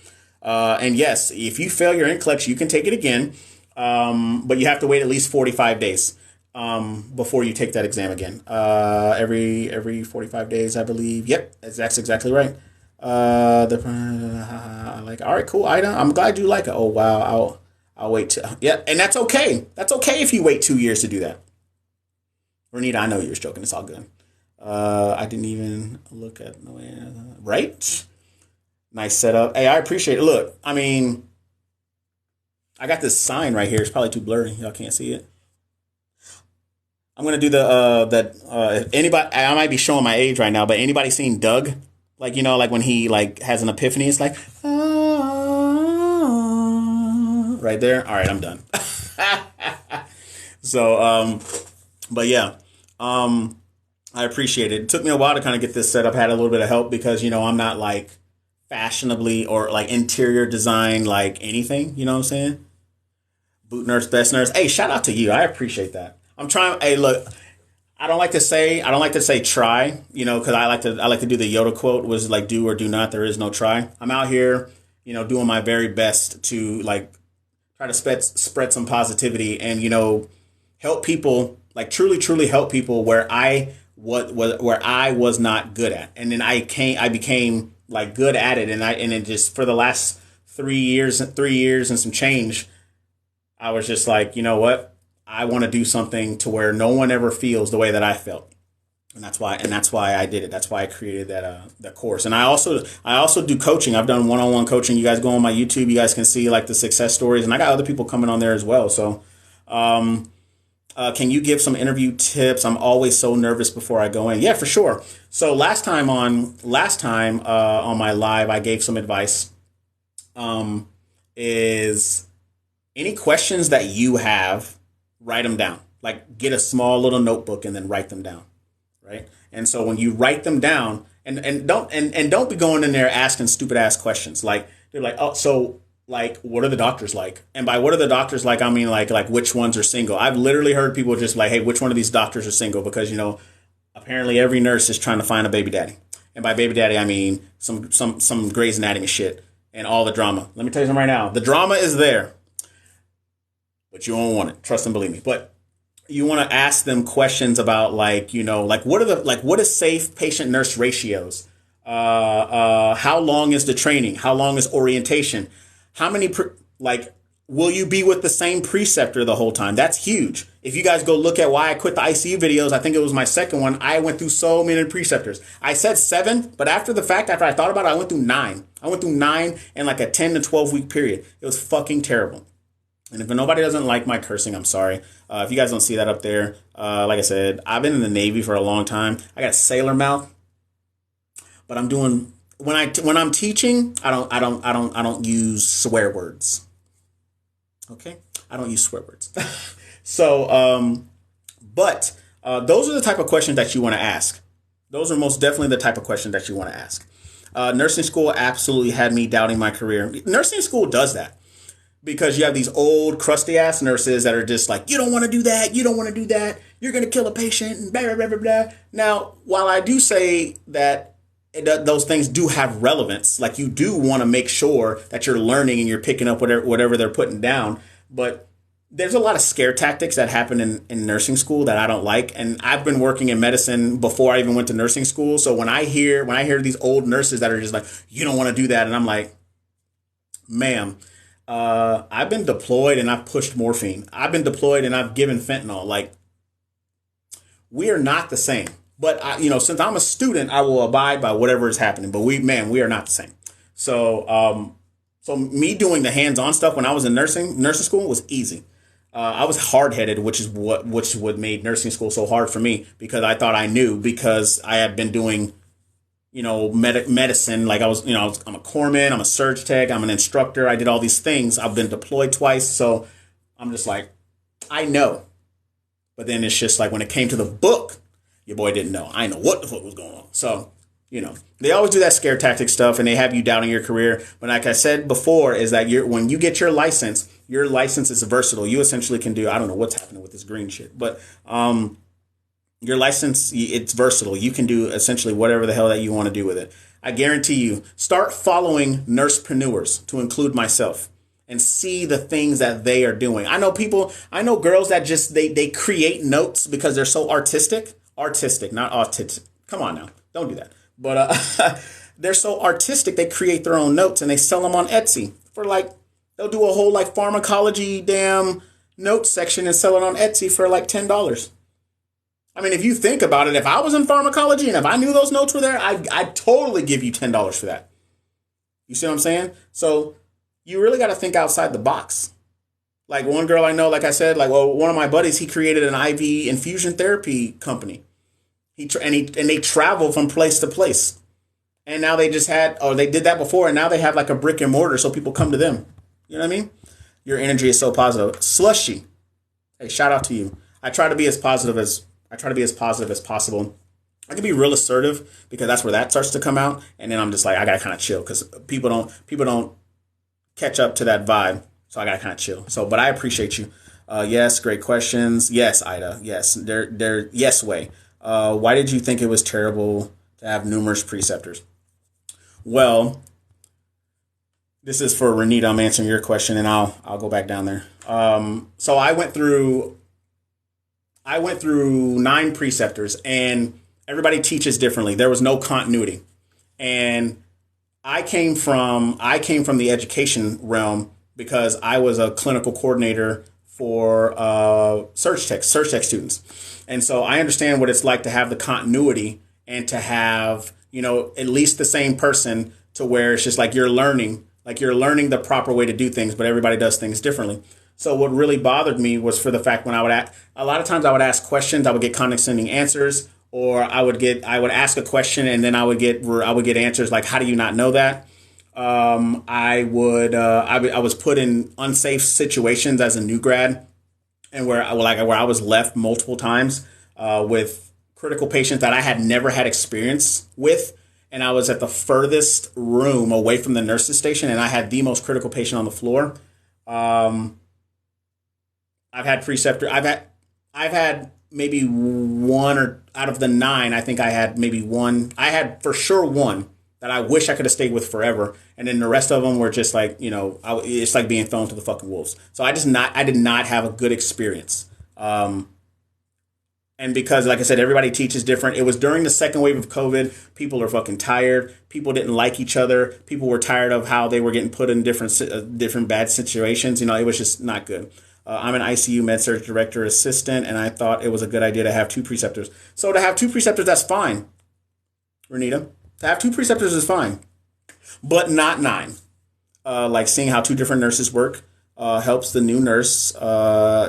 And yes, if you fail your NCLEX, you can take it again. But you have to wait at least 45 days before you take that exam again. Every 45 days, I believe. Yep, that's exactly right. All right, cool, Ida. I'm glad you like it. Oh wow, I'll wait. Yeah, and that's okay. That's okay if you wait 2 years to do that. Renita, I know you were joking. It's all good. I didn't even look at the way. Right. Nice setup. Hey, I appreciate it. Look, I mean, I got this sign right here. It's probably too blurry. Y'all can't see it. I'm gonna do if anybody. I might be showing my age right now, but anybody seen Doug? Like, you know, like when he like has an epiphany, it's like right there. All right, I'm done. So, but yeah, I appreciate it. It took me a while to kind of get this set up. I had a little bit of help because, you know, I'm not like fashionably or like interior design, like anything, you know what I'm saying? Boot nurse, best nurse. Hey, shout out to you. I appreciate that. I'm trying. Hey, look, I don't like to say try, you know, because I like to do the Yoda quote, was like, do or do not. There is no try. I'm out here, you know, doing my very best to like try to spread some positivity and, you know, help people, like truly help people where I was not good at. And then I became like good at it. And it just, for the last 3 years and some change, I was just like, you know what? I want to do something to where no one ever feels the way that I felt. And that's why I did it. That's why I created that course. And I also do coaching. I've done one-on-one coaching. You guys go on my YouTube, you guys can see like the success stories, and I got other people coming on there as well. So, can you give some interview tips? I'm always so nervous before I go in. Yeah, for sure. So last time on my live, I gave some advice. Is any questions that you have, write them down. Like get a small little notebook and then write them down, right? And so when you write them down, and don't be going in there asking stupid ass questions. Like they're like, oh, so like what are the doctors like? And by what are the doctors like, I mean like which ones are single. I've literally heard people just like, hey, which one of these doctors are single? Because apparently every nurse is trying to find a baby daddy. And by baby daddy, I mean some Grey's Anatomy shit and all the drama. Let me tell you something right now. The drama is there, but you don't want it. Trust and believe me. But you want to ask them questions about like what is safe patient nurse ratios? How long is the training? How long is orientation? How many will you be with the same preceptor the whole time? That's huge. If you guys go look at why I quit the ICU videos, I think it was my second one. I went through so many preceptors. I said 7, but after I thought about it, I went through 9. I went through 9 in like a 10 to 12 week period. It was fucking terrible. And if nobody doesn't like my cursing, I'm sorry. If you guys don't see that up there, like I said, I've been in the Navy for a long time. I got sailor mouth, but I'm doing when I'm teaching, I don't use swear words. Okay, I don't use swear words. So, but those are the type of questions that you want to ask. Those are most definitely the type of questions that you want to ask. Nursing school absolutely had me doubting my career. Nursing school does that. Because you have these old crusty ass nurses that are just like, you don't want to do that. You don't want to do that. You're going to kill a patient and blah, blah, blah, blah, blah. Now, while I do say that those things do have relevance, like you do want to make sure that you're learning and you're picking up whatever they're putting down. But there's a lot of scare tactics that happen in nursing school that I don't like. And I've been working in medicine before I even went to nursing school. So when I hear these old nurses that are just like, you don't want to do that. And I'm like, ma'am, I've been deployed and I've pushed morphine. I've been deployed and I've given fentanyl. Like, we are not the same. But since I'm a student, I will abide by whatever is happening. But we are not the same. So, me doing the hands-on stuff when I was in nursing school was easy. I was hard-headed, which is what made nursing school so hard for me, because I thought I knew, because I had been doing medicine. Like I'm a corpsman, I'm a surg tech, I'm an instructor. I did all these things. I've been deployed twice. So I'm just like, I know. But then it's just like when it came to the book, your boy didn't know. I know what the fuck was going on. So, they always do that scare tactic stuff and they have you doubting your career. But like I said before, is that when you get your license is versatile. You essentially can do, I don't know what's happening with this green shit, but, your license, it's versatile. You can do essentially whatever the hell that you want to do with it. I guarantee you, start following nursepreneurs, to include myself, and see the things that they are doing. I know girls that just, they create notes because they're so artistic, not autistic. Come on now, don't do that. But they're so artistic, they create their own notes and they sell them on Etsy for they'll do a whole pharmacology damn notes section and sell it on Etsy for $10. I mean, if you think about it, if I was in pharmacology and if I knew those notes were there, I'd totally give you $10 for that. You see what I'm saying? So you really got to think outside the box. Like one girl I know, like I said, one of my buddies, he created an IV infusion therapy company. And they travel from place to place. And now they did that before, and now they have a brick and mortar so people come to them. You know what I mean? Your energy is so positive. Slushy. Hey, shout out to you. I try to be as positive as possible. I can be real assertive because that's where that starts to come out. And then I'm just like, I gotta kind of chill because people don't catch up to that vibe. So I gotta kind of chill. So, but I appreciate you. Yes, great questions. Yes, Ida. Yes, they're yes way. Why did you think it was terrible to have numerous preceptors? Well, this is for Renita. I'm answering your question, and I'll go back down there. So I went through 9 preceptors, and everybody teaches differently. There was no continuity, and I came from the education realm because I was a clinical coordinator for surg tech students, and so I understand what it's like to have the continuity and to have at least the same person, to where it's just you're learning the proper way to do things, but everybody does things differently. So what really bothered me was for the fact when a lot of times I would ask questions, I would get condescending answers, or I would ask a question and then I would get answers like, how do you not know that? I was put in unsafe situations as a new grad, and where I was left multiple times with critical patients that I had never had experience with, and I was at the furthest room away from the nurses station, and I had the most critical patient on the floor. Um, I've had preceptor. I've had maybe one, or out of the nine, I think I had maybe one. I had for sure one that I wish I could have stayed with forever, and then the rest of them were just like, it's like being thrown to the fucking wolves. So I did not have a good experience. And because, like I said, everybody teaches different. It was during the second wave of COVID. People are fucking tired. People didn't like each other. People were tired of how they were getting put in different bad situations. It was just not good. I'm an ICU med surg director assistant, and I thought it was a good idea to have two preceptors. So to have two preceptors, that's fine, Renita. To have two preceptors is fine, but not nine. Like seeing how two different nurses work helps the new nurse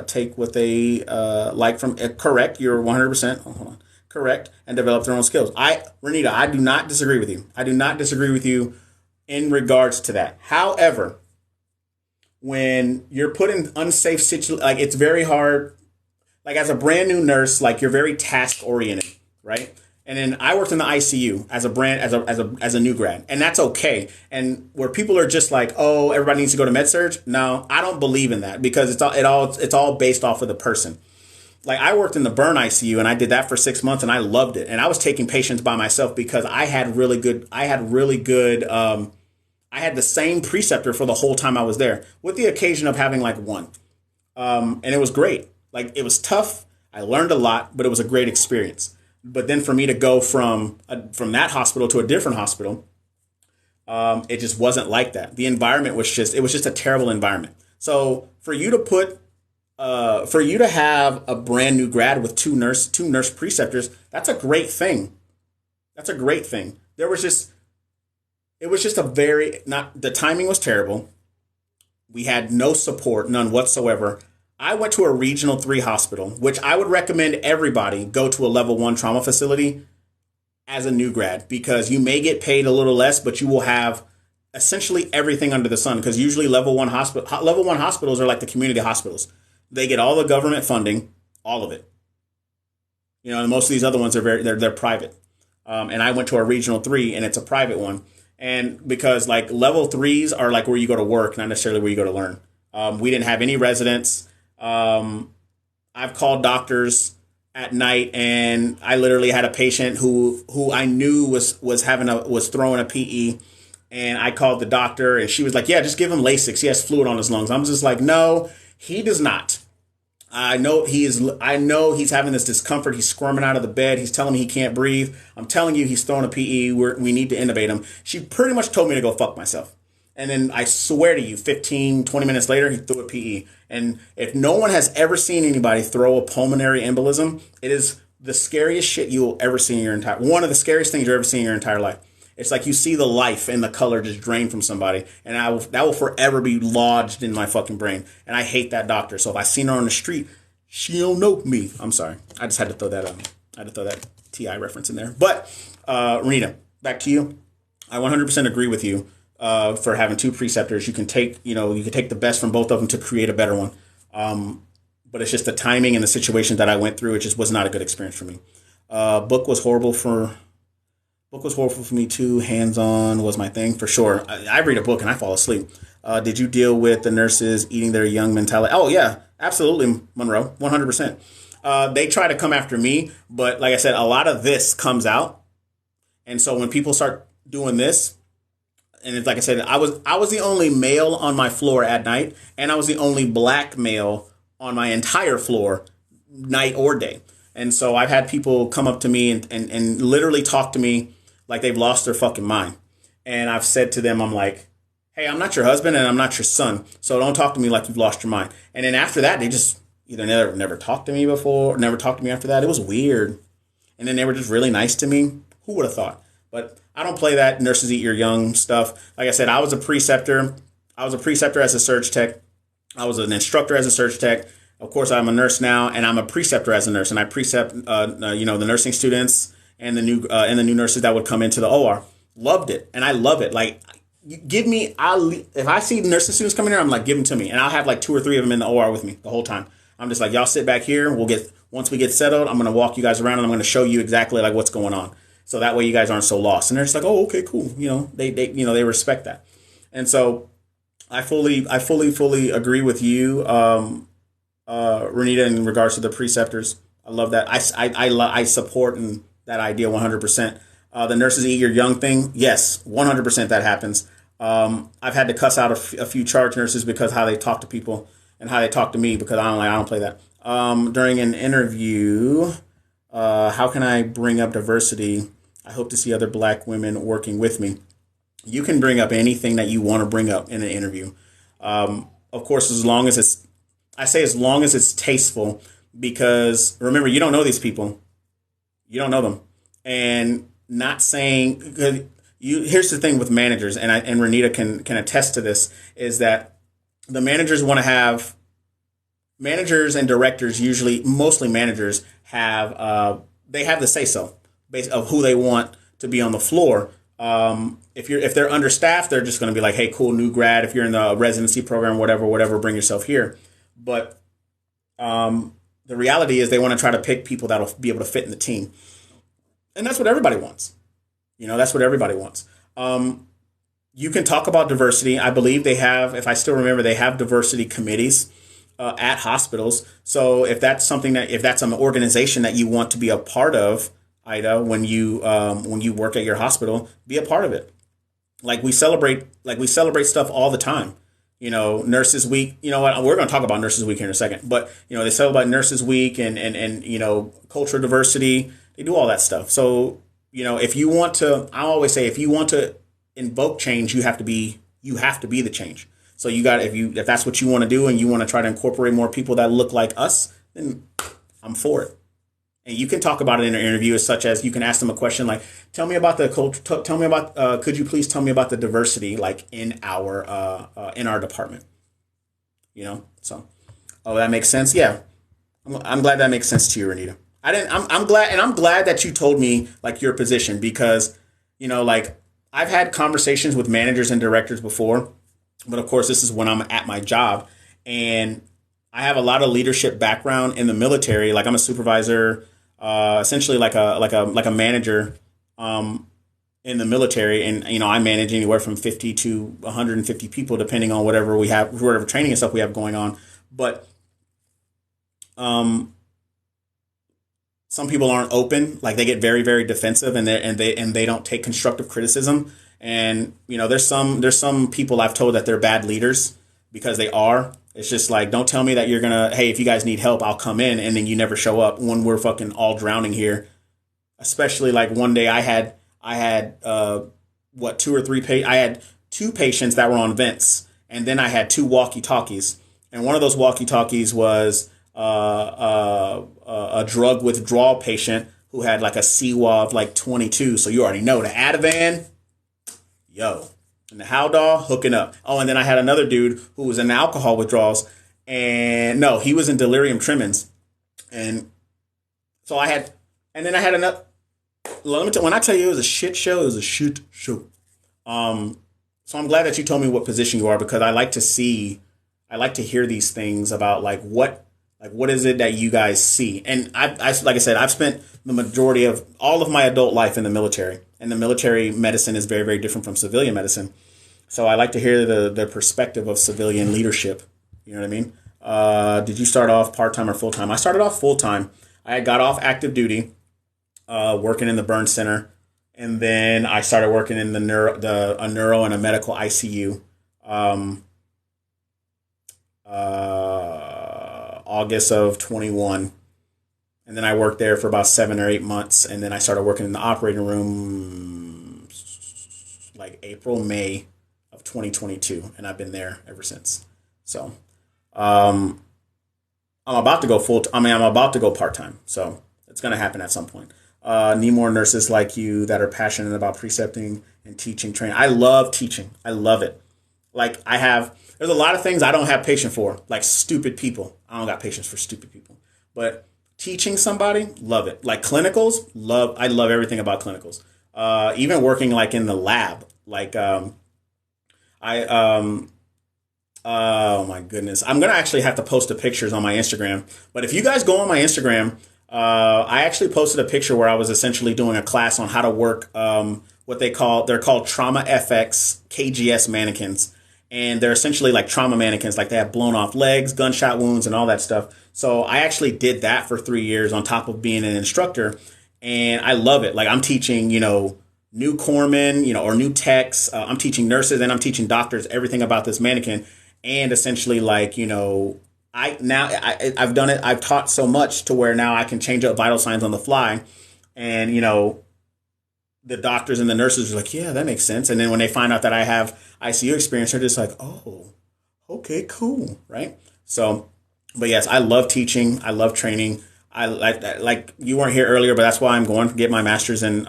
take what they like from correct. You're 100%. Hold on. Correct, and develop their own skills. Renita, I do not disagree with you. I do not disagree with you in regards to that. However, when you're put in unsafe situations, like it's very hard. Like as a brand new nurse, like you're very task oriented, right? And then I worked in the ICU as a new grad, and that's okay. And where people are just like, oh, everybody needs to go to med surg. No, I don't believe in that, because it's all based off of the person. Like I worked in the burn ICU, and I did that for 6 months, and I loved it. And I was taking patients by myself because I had the same preceptor for the whole time I was there, with the occasion of having like one. And it was great. Like it was tough. I learned a lot, but it was a great experience. But then for me to go from that hospital to a different hospital, it just wasn't like that. The environment was just a terrible environment. So for you to have a brand new grad with two nurse preceptors, that's a great thing. That's a great thing. It was just the timing was terrible. We had no support, none whatsoever. I went to a regional 3 hospital, which I would recommend everybody go to a level 1 trauma facility as a new grad, because you may get paid a little less, but you will have essentially everything under the sun. Because usually level 1 hospitals are like the community hospitals. They get all the government funding, all of it. And most of these other ones are they're private. And I went to a regional 3, and it's a private one. And because like level 3s are like where you go to work, not necessarily where you go to learn. We didn't have any residents. I've called doctors at night, and I literally had a patient who I knew was throwing a PE, and I called the doctor, and she was like, "Yeah, just give him Lasix. He has fluid on his lungs." I'm just like, "No, he does not. I know he's having this discomfort. He's squirming out of the bed. He's telling me he can't breathe. I'm telling you, he's throwing a PE. We need to intubate him." She pretty much told me to go fuck myself. And then I swear to you, 15, 20 minutes later, he threw a PE. And if no one has ever seen anybody throw a pulmonary embolism, it is the scariest shit you will ever see in your one of the scariest things you'll ever see in your entire life. It's like you see the life and the color just drain from somebody. And that will forever be lodged in my fucking brain. And I hate that doctor. So if I seen her on the street, she don't know me. I'm sorry. I just had to throw that I had to throw that TI reference in there. But, Rita, back to you. I 100% agree with you. For having two preceptors, you can take the best from both of them to create a better one. But it's just the timing and the situation that I went through. It just was not a good experience for me. Book was horrible for me too. Hands-on was my thing for sure. I read a book and I fall asleep. Did you deal with the nurses eating their young mentality? Oh yeah, absolutely, Monroe, 100%. They try to come after me, but like I said, a lot of this comes out. And so when people start doing this, and it's like I said, I was the only male on my floor at night, and I was the only black male on my entire floor, night or day. And so I've had people come up to me and literally talk to me like they've lost their fucking mind. And I've said to them, I'm like, hey, I'm not your husband and I'm not your son, so don't talk to me like you've lost your mind. And then after that, they just either never talked to me before, never talked to me after that. It was weird. And then they were just really nice to me. Who would have thought? But I don't play that nurses eat your young stuff. Like I said, I was a preceptor. as a surge tech. I was an instructor as a surge tech. Of course, I'm a nurse now, and I'm a preceptor as a nurse. And I precept, the nursing students and the new nurses that would come into the OR. Loved it, and I love it. Like give me. If I see nursing students coming here, I'm like, give them to me, and I'll have like 2 or 3 of them in the OR with me the whole time. I'm just like, y'all sit back here. Once we get settled, I'm gonna walk you guys around and I'm gonna show you exactly like what's going on. So that way you guys aren't so lost. And they're just like, oh, okay, cool. They respect that. And so I fully agree with you, Renita, in regards to the preceptors. I love that. I support that idea 100%. The nurses eat your young thing. Yes, 100% that happens. I've had to cuss out a few charge nurses because how they talk to people and how they talk to me, because I don't play that. During an interview, how can I bring up diversity? I hope to see other Black women working with me. You can bring up anything that you want to bring up in an interview. Of course, as long as it's tasteful, because remember, you don't know these people. You don't know them. And not saying, here's the thing with managers, and Renita can attest to this, is that the managers want to have, managers and directors, usually, mostly managers, they have the say-so of who they want to be on the floor. If they're understaffed, they're just going to be like, hey, cool, new grad. If you're in the residency program, whatever, bring yourself here. But the reality is they want to try to pick people that'll be able to fit in the team. And that's what everybody wants. That's what everybody wants. You can talk about diversity. I believe they have, if I still remember, they have diversity committees at hospitals. So if that's an organization that you want to be a part of, Ida, when you work at your hospital, be a part of it. Like we celebrate stuff all the time. Nurses Week. You know what? We're going to talk about Nurses Week here in a second. But they celebrate Nurses Week and cultural diversity. They do all that stuff. So if you want to, I always say, if you want to invoke change, you have to be the change. So if that's what you want to do and you want to try to incorporate more people that look like us, then I'm for it. And you can talk about it in an interview, such as you can ask them a question like, tell me about the culture. Could you please tell me about the diversity like in our department? So, that makes sense. Yeah, I'm glad that makes sense to you, Renita. I'm glad that you told me like your position, because like I've had conversations with managers and directors before, but of course this is when I'm at my job, and I have a lot of leadership background in the military. Like I'm a supervisor. Essentially like a manager in the military, and I manage anywhere from 50 to 150 people depending on whatever training and stuff we have going on. But some people aren't open, like they get very, very defensive, and they don't take constructive criticism. And there's some people I've told that they're bad leaders because they are. It's just like, don't tell me that you're going to, hey, if you guys need help, I'll come in. And then you never show up when we're fucking all drowning here. Especially like one day I had 2 or 3 I had 2 patients that were on vents. And then I had 2 walkie-talkies. And one of those walkie-talkies was a drug withdrawal patient who had like a CWA of like 22. So you already know the Ativan, yo. And the Haldol hooking up. Oh, and then I had another dude who was in alcohol withdrawals, and no, he was in delirium tremens. And so I had another. When I tell you it was a shit show, it was a shit show. So I'm glad that you told me what position you are, because I like to hear these things about what is it that you guys see. And I like I said, I've spent the majority of all of my adult life in the military. And the military medicine is very, very different from civilian medicine. So I like to hear the perspective of civilian leadership. You know what I mean? Did you start off part-time or full-time? I started off full-time. I got off active duty, working in the burn center. And then I started working in a neuro and a medical ICU. August of 21. And then I worked there for about 7 or 8 months. And then I started working in the operating room like April, May of 2022. And I've been there ever since. So I'm about to go I'm about to go part-time. So it's going to happen at some point. Need more nurses like you that are passionate about precepting and teaching, training. I love teaching. I love it. Like there's a lot of things I don't have patience for, like stupid people. I don't got patience for stupid people. But teaching somebody, love it. Like clinicals, I love everything about clinicals. Even working like in the lab, like I oh my goodness. I'm gonna actually have to post the pictures on my Instagram. But if you guys go on my Instagram, I actually posted a picture where I was essentially doing a class on how to work what they're called Trauma FX KGS mannequins. And they're essentially like trauma mannequins, like they have blown off legs, gunshot wounds, and all that stuff. So I actually did that for 3 years on top of being an instructor. And I love it. Like I'm teaching, new corpsmen, or new techs. I'm teaching nurses and I'm teaching doctors everything about this mannequin. And essentially, like, I've done it. I've taught so much to where now I can change up vital signs on the fly. And, the doctors and the nurses are like, yeah, that makes sense. And then when they find out that I have ICU experience, they're just like, oh, okay, cool. Right. So, but yes, I love teaching. I love training. I like you weren't here earlier, but that's why I'm going to get my master's in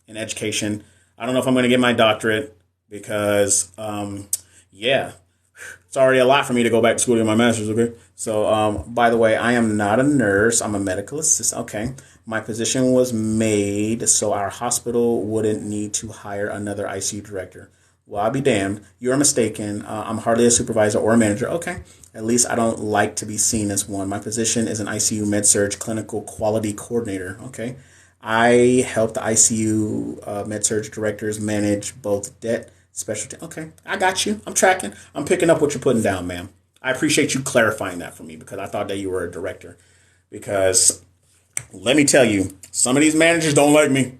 education. I don't know if I'm going to get my doctorate because, yeah, it's already a lot for me to go back to school to get my master's. Okay. So, by the way, I am not a nurse. I'm a medical assistant. Okay. My position was made so our hospital wouldn't need to hire another ICU director. Well, I'll be damned. You're mistaken. I'm hardly a supervisor or a manager. Okay. At least I don't like to be seen as one. My position is an ICU med-surg clinical quality coordinator. Okay. I help the ICU med-surg directors manage both debt, specialty. Okay. I got you. I'm tracking. I'm picking up what you're putting down, ma'am. I appreciate you clarifying that for me because I thought that you were a director. Because let me tell you, some of these managers don't like me.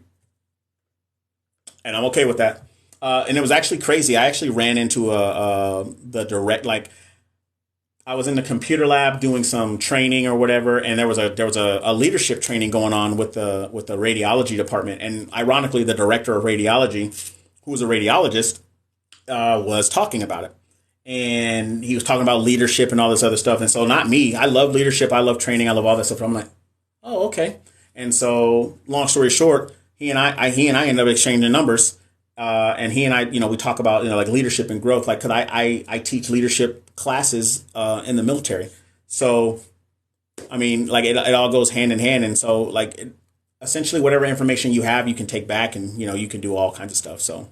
And I'm okay with that. And it was actually crazy. I actually ran into the direct, like, I was in the computer lab doing some training or whatever, and there was a leadership training going on with the radiology department. And ironically, the director of radiology, who was a radiologist, was talking about it. And he was talking about leadership and all this other stuff. And so not me. I love leadership. I love training. I love all that stuff. I'm like, oh, okay. And so long story short, he and I ended up exchanging numbers. And he and I, we talk about, like leadership and growth, like, cause I teach leadership classes, in the military. So, I mean, like it all goes hand in hand. And so like essentially whatever information you have, you can take back and, you can do all kinds of stuff. So,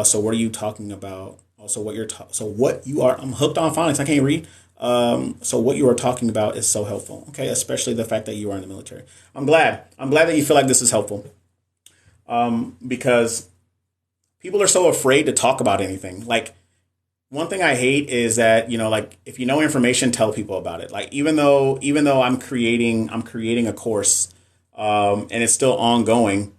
so what are you talking about? Also I'm hooked on phonics. I can't read. So what you are talking about is so helpful. Okay. Especially the fact that you are in the military. I'm glad that you feel like this is helpful. Because people are so afraid to talk about anything. Like one thing I hate is that, like if you know information, tell people about it. Like even though I'm creating a course, and it's still ongoing.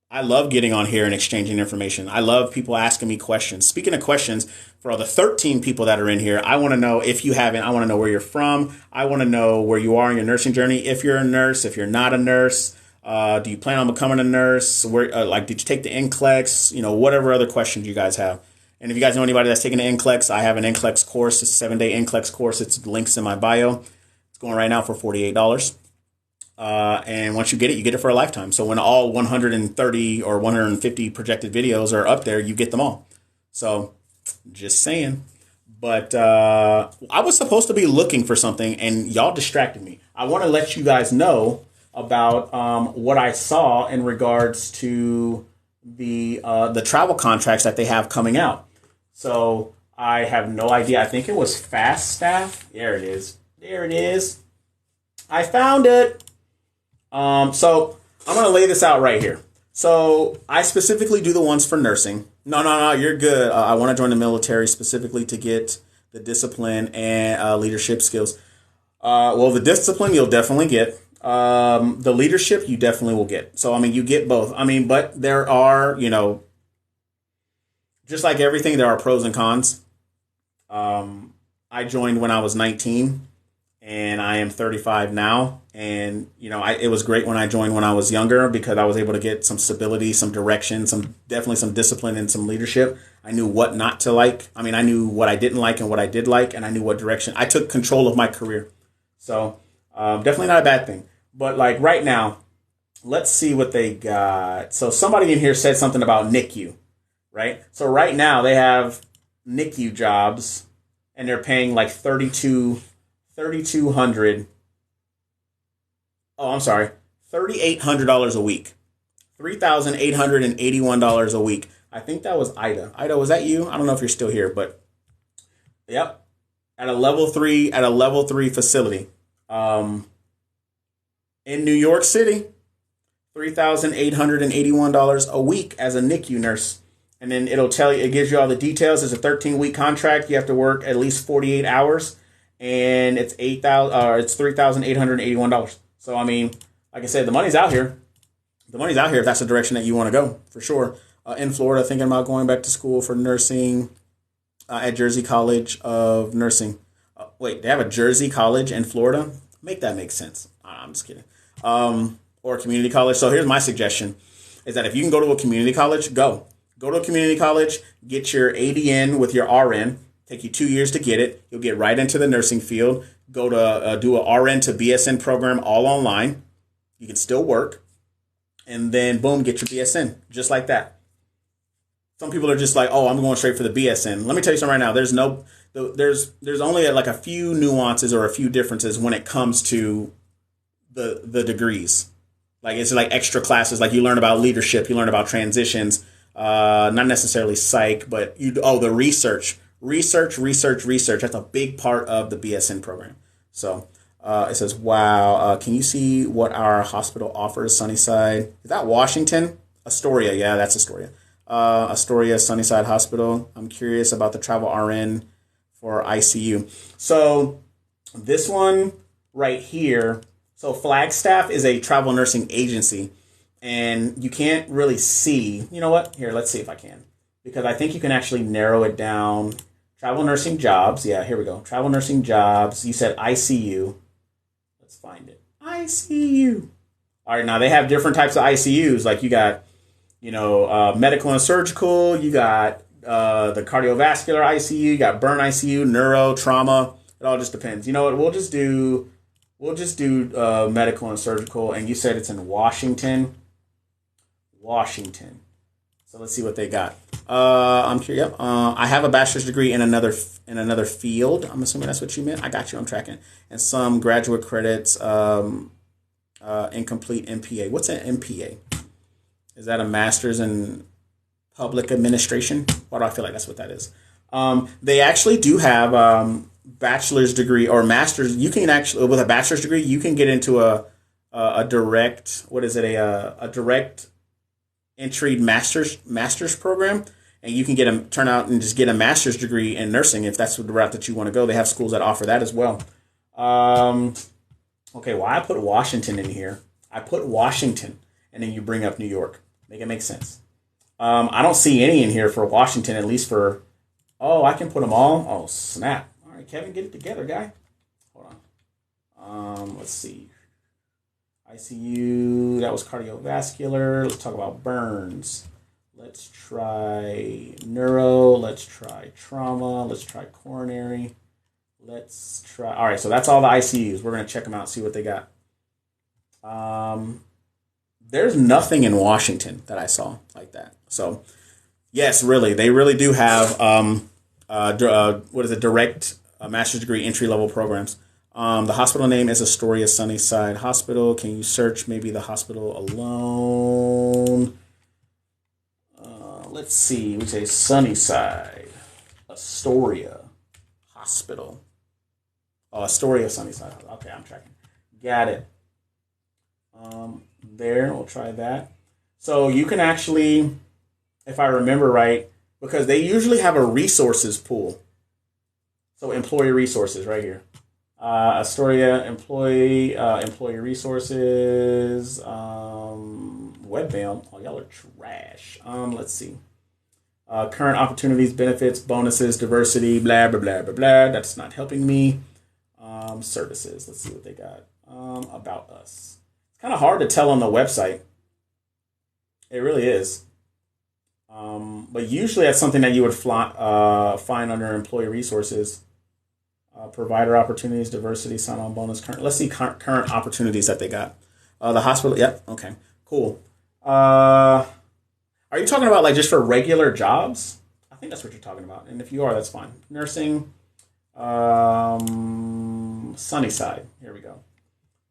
I love getting on here and exchanging information. I love people asking me questions. Speaking of questions, for all the 13 people that are in here, I want to know, if you haven't, I want to know where you're from. I want to know where you are in your nursing journey. If you're a nurse, if you're not a nurse, do you plan on becoming a nurse? Where, did you take the NCLEX? Whatever other questions you guys have. And if you guys know anybody that's taking the NCLEX, I have an NCLEX course. It's a 7-day NCLEX course. It's links in my bio. It's going right now for $48. And once you get it for a lifetime. So when all 130 or 150 projected videos are up there, you get them all. So just saying. But I was supposed to be looking for something and y'all distracted me. I want to let you guys know about what I saw in regards to the travel contracts that they have coming out. So I have no idea. I think it was Fast Staff. There it is. I found it. So I'm going to lay this out right here. So I specifically do the ones for nursing. No, you're good. I want to join the military specifically to get the discipline and leadership skills. Well, the discipline you'll definitely get. The leadership you definitely will get. So, I mean, you get both. I mean, but there are, just like everything, there are pros and cons. I joined when I was 19 and I am 35 now. And, it was great when I joined when I was younger because I was able to get some stability, some direction, definitely some discipline and some leadership. I knew what not to like. I mean, I knew what I didn't like and what I did like, and I knew what direction. I took control of my career. So definitely not a bad thing. But like right now, let's see what they got. So somebody in here said something about NICU, right? So right now they have NICU jobs and they're paying like $3,800 a week. $3,881 a week. I think that was Ida. Ida, was that you? I don't know if you're still here, but yep, at a level three facility, in New York City, $3,881 a week as a NICU nurse. And then it'll tell you, it gives you all the details. It's a 13-week contract. You have to work at least 48 hours, and it's $3,881. So I mean, like I said, the money's out here. The money's out here if that's the direction that you want to go, for sure. In Florida, thinking about going back to school for nursing at Jersey College of Nursing. Wait, they have a Jersey College in Florida? Make that make sense. I'm just kidding. Or a community college. So here's my suggestion, is that if you can go to a community college, go. Go to a community college, get your ADN with your RN. Take you 2 years to get it. You'll get right into the nursing field. Go to do a RN to BSN program all online. You can still work. And then, boom, get your BSN. Just like that. Some people are just like, oh, I'm going straight for the BSN. Let me tell you something right now. There's only like a few nuances or a few differences when it comes to the degrees. Like, it's like extra classes. Like, you learn about leadership. You learn about transitions. Not necessarily psych, but the research. Research. That's a big part of the BSN program. So it says, wow, can you see what our hospital offers? Sunnyside. Is that Washington? Astoria. Yeah, that's Astoria. Astoria Sunnyside Hospital. I'm curious about the travel RN for ICU. So this one right here. So Flagstaff is a travel nursing agency, and you can't really see. You know what? Here, let's see if I can, because I think you can actually narrow it down. Travel nursing jobs. Yeah, here we go. Travel nursing jobs. You said ICU. Let's find it. ICU. All right, now they have different types of ICUs. Like you got, medical and surgical. You got the cardiovascular ICU. You got burn ICU, neuro, trauma. It all just depends. You know what? We'll just do medical and surgical. And you said it's in Washington. Washington. So let's see what they got. I'm curious. I have a bachelor's degree in another field. I'm assuming that's what you meant. I got you. I'm tracking. And some graduate credits. Incomplete MPA. What's an MPA? Is that a master's in public administration? Why do I feel like that's what that is? They actually do have bachelor's degree or master's. You can actually, with a bachelor's degree, you can get into a direct. What is it? A direct entry master's program, and you can turn out and just get a master's degree in nursing if that's the route that you want to go. They have schools that offer that as well. Okay, why I put Washington in here? I put Washington, and then you bring up New York. Make it make sense. I don't see any in here for Washington, at least for. Oh, I can put them all. Oh, snap! All right, Kevin, get it together, guy. Hold on. Let's see. ICU, that was cardiovascular. Let's talk about burns. Let's try neuro. Let's try trauma. Let's try coronary. Let's try. All right, so that's all the ICUs. We're going to check them out, see what they got. There's nothing in Washington that I saw like that. So, yes, really, they really do have direct master's degree entry-level programs. The hospital name is Astoria Sunnyside Hospital. Can you search maybe the hospital alone? Let's see. We say Sunnyside, Astoria Hospital. Oh, Astoria Sunnyside. Okay, I'm tracking. Got it. There, we'll try that. So you can actually, if I remember right, because they usually have a resources pool. So employee resources right here. Astoria employee resources, webmail. Oh, y'all are trash. Let's see. Current opportunities, benefits, bonuses, diversity, blah, blah, blah, blah, blah. That's not helping me. Services. Let's see what they got. About us. It's kind of hard to tell on the website. It really is. But usually that's something that you would find under employee resources. Provider opportunities, diversity, sign-on bonus. Let's see current opportunities that they got. The hospital. Yep. Okay. Cool. Are you talking about like just for regular jobs? I think that's what you're talking about. And if you are, that's fine. Nursing. Sunnyside. Here we go.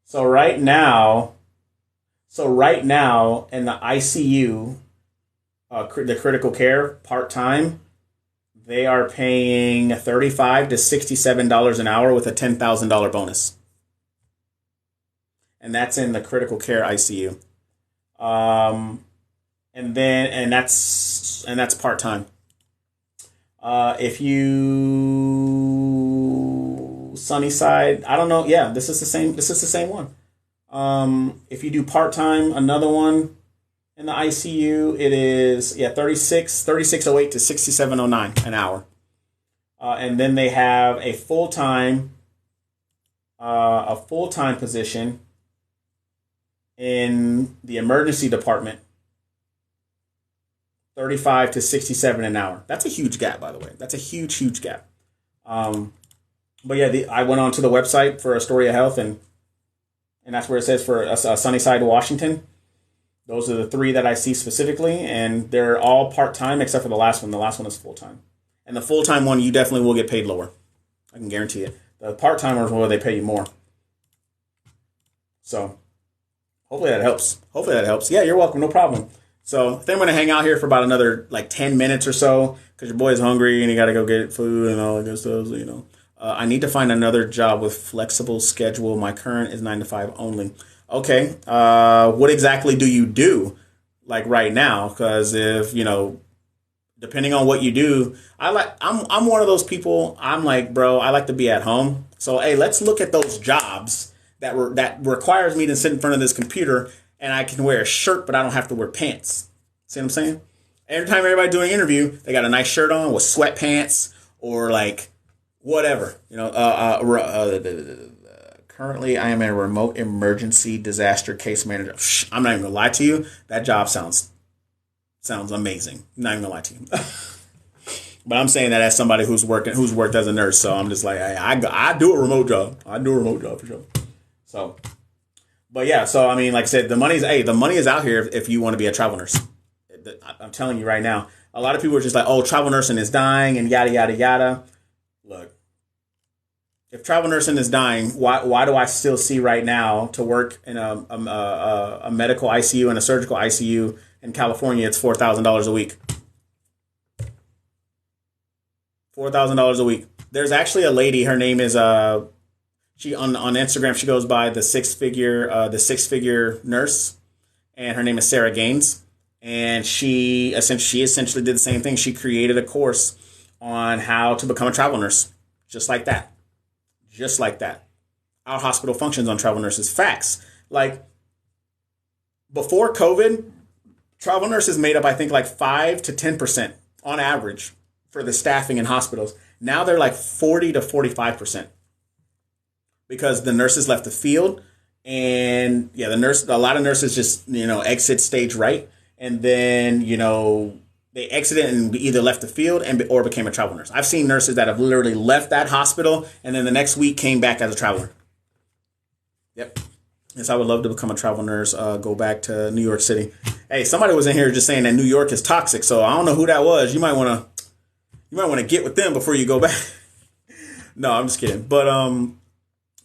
So right now in the ICU, the critical care part-time, they are paying $35 to $67 an hour with a $10,000 bonus. And that's in the critical care ICU. And that's part-time. If you Sunnyside, I don't know. Yeah, this is the same. This is the same one. If you do part-time, another one in the ICU, it is 3608 to 6709 an hour. And then they have a full-time position in the emergency department, 35 to 67 an hour. That's a huge gap, by the way. That's a huge gap. But yeah, I went onto the website for Astoria Health, and that's where it says for Sunnyside, Washington. Those are the three that I see specifically, and they're all part-time except for the last one. The last one is full-time. And the full-time one, you definitely will get paid lower. I can guarantee it. The part-timers, well, they pay you more. So hopefully that helps. Yeah, you're welcome. No problem. So I think I'm going to hang out here for about another 10 minutes or so because your boy's hungry and you got to go get food and all that good stuff, I need to find another job with flexible schedule. My current is 9 to 5 only. Okay. What exactly do you do right now? Because if, depending on what you do, I'm one of those people. I'm like, bro, I like to be at home. So, hey, let's look at those jobs that requires me to sit in front of this computer and I can wear a shirt, but I don't have to wear pants. See what I'm saying? Every time everybody doing an interview, they got a nice shirt on with sweatpants or whatever. Currently, I am a remote emergency disaster case manager. I'm not even gonna lie to you. That job sounds amazing. I'm not even gonna lie to you. But I'm saying that as somebody who's worked as a nurse, so I'm just like, I do a remote job. I do a remote job for sure. So, but yeah, so I mean, like I said, the money is out here if you want to be a travel nurse. I'm telling you right now. A lot of people are just like, oh, travel nursing is dying and yada yada yada. Look, if travel nursing is dying, why do I still see right now to work in a medical ICU and a surgical ICU in California? It's $4,000 a week. $4,000 a week. There's actually a lady. Her name is she on Instagram. She goes by the six figure nurse, and her name is Sarah Gaines. And she essentially did the same thing. She created a course on how to become a travel nurse, just like that. Just like that. Our hospital functions on travel nurses. Facts. Before COVID, travel nurses made up, I think, 5 to 10% on average for the staffing in hospitals. Now they're 40 to 45% because the nurses left the field, and a lot of nurses just exit stage right, and then they exited and either left the field or became a travel nurse. I've seen nurses that have literally left that hospital and then the next week came back as a traveler. Yep. Yes, I would love to become a travel nurse, go back to New York City. Hey, somebody was in here just saying that New York is toxic, so I don't know who that was. You might want to get with them before you go back. No, I'm just kidding.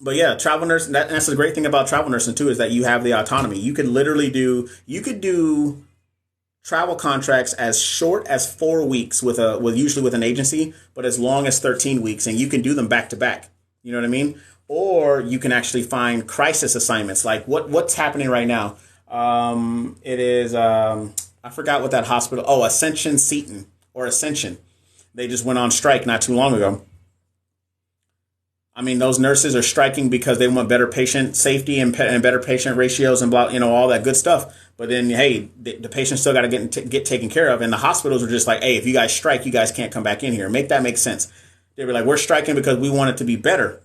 But yeah, travel nurse. That's the great thing about travel nursing too, is that you have the autonomy. You could do travel contracts as short as 4 weeks usually with an agency, but as long as 13 weeks, and you can do them back to back. You know what I mean? Or you can actually find crisis assignments, like what's happening right now. It is I forgot what that hospital. Oh, Ascension. They just went on strike not too long ago. I mean, those nurses are striking because they want better patient safety and better patient ratios and blah, all that good stuff. But then, hey, the patients still got to get taken care of. And the hospitals are just like, hey, if you guys strike, you guys can't come back in here. Make that make sense. They were like, we're striking because we want it to be better.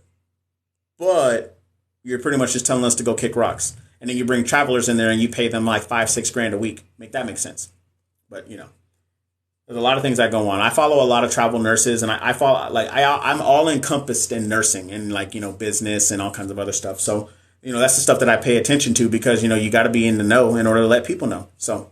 But you're pretty much just telling us to go kick rocks. And then you bring travelers in there and you pay them $5-6 a week. Make that make sense. But, there's a lot of things that go on. I follow a lot of travel nurses, and I follow I'm all encompassed in nursing and business and all kinds of other stuff. So that's the stuff that I pay attention to because you got to be in the know in order to let people know. So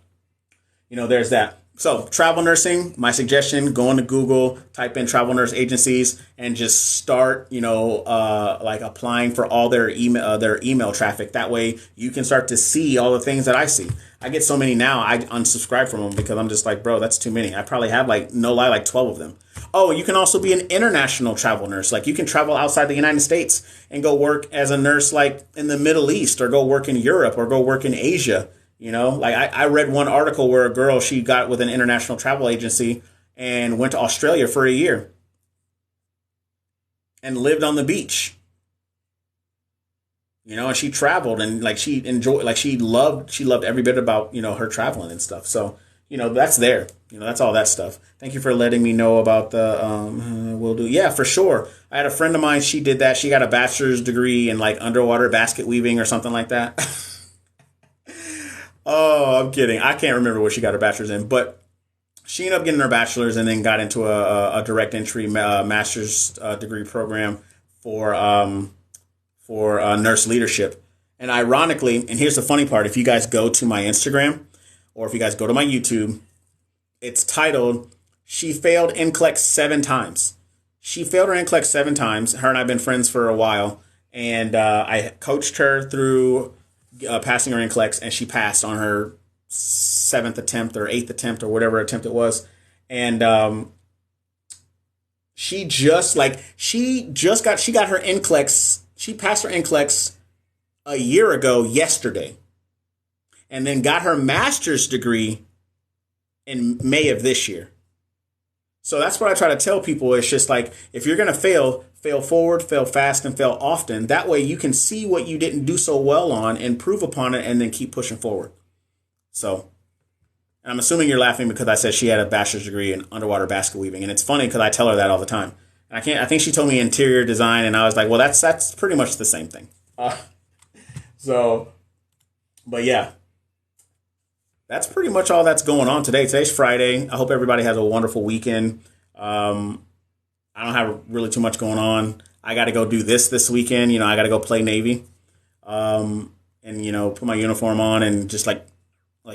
there's that. So travel nursing, my suggestion, go into Google, type in travel nurse agencies and just start, like applying for all their email traffic. That way you can start to see all the things that I see. I get so many now, I unsubscribe from them because I'm just like, bro, that's too many. I probably have like 12 of them. Oh, you can also be an international travel nurse. Like you can travel outside the United States and go work as a nurse like in the Middle East or go work in Europe or go work in Asia. Like I read one article where a girl, she got with an international travel agency and went to Australia for a year and lived on the beach, and she traveled and like she enjoyed, like she loved every bit about, her traveling and stuff. So, that's there, that's all that stuff. Thank you for letting me know about the, will do. Yeah, for sure. I had a friend of mine. She did that. She got a bachelor's degree in like underwater basket weaving or something like that. Oh, I'm kidding. I can't remember what she got her bachelor's in, but she ended up getting her bachelor's and then got into a direct entry master's degree program for nurse leadership. And ironically, and here's the funny part, if you guys go to my Instagram or if you guys go to my YouTube, it's titled, She Failed NCLEX 7 Times. She failed her NCLEX 7 times. Her and I have been friends for a while. And I coached her through passing her NCLEX, and she passed on her 7th attempt or 8th attempt or whatever attempt it was. And she got her NCLEX. She passed her NCLEX a year ago yesterday, and then got her master's degree in May of this year. So that's what I try to tell people. It's just like, if you're going to fail forward, fail fast, and fail often. That way you can see what you didn't do so well on, improve upon it, and then keep pushing forward. So, and I'm assuming you're laughing because I said she had a bachelor's degree in underwater basket weaving. And it's funny because I tell her that all the time. I think she told me interior design, and I was like, well, that's pretty much the same thing. But yeah. That's pretty much all that's going on today. Today's Friday. I hope everybody has a wonderful weekend. I don't have really too much going on. I got to go do this weekend. I got to go play Navy, and put my uniform on and just like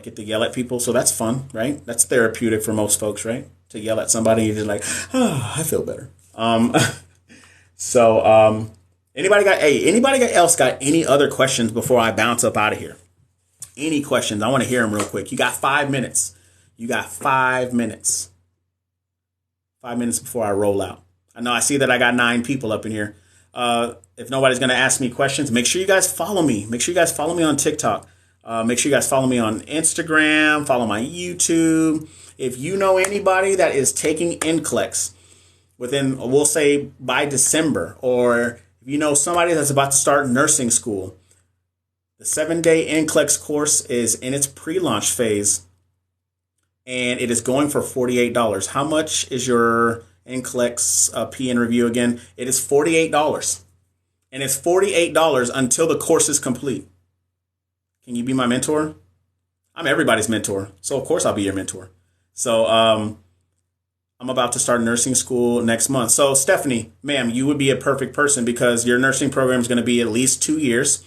get to yell at people. So that's fun, right? That's therapeutic for most folks, right? To yell at somebody, you're just like, oh, I feel better. Anybody else got any other questions before I bounce up out of here? Any questions? I want to hear them real quick. You got 5 minutes. 5 minutes. 5 minutes before I roll out. I know I see that I got 9 people up in here. If nobody's going to ask me questions, make sure you guys follow me. Make sure you guys follow me on TikTok. Make sure you guys follow me on Instagram. Follow my YouTube. If you know anybody that is taking NCLEX within, we'll say by December, or if you know somebody that's about to start nursing school, the 7-day NCLEX course is in its pre-launch phase, and it is going for $48. How much is your NCLEX PN review again? It is $48. And it's $48 until the course is complete. Can you be my mentor? I'm everybody's mentor, so of course I'll be your mentor. So I'm about to start nursing school next month. So Stephanie, ma'am, you would be a perfect person because your nursing program is going to be at least 2 years.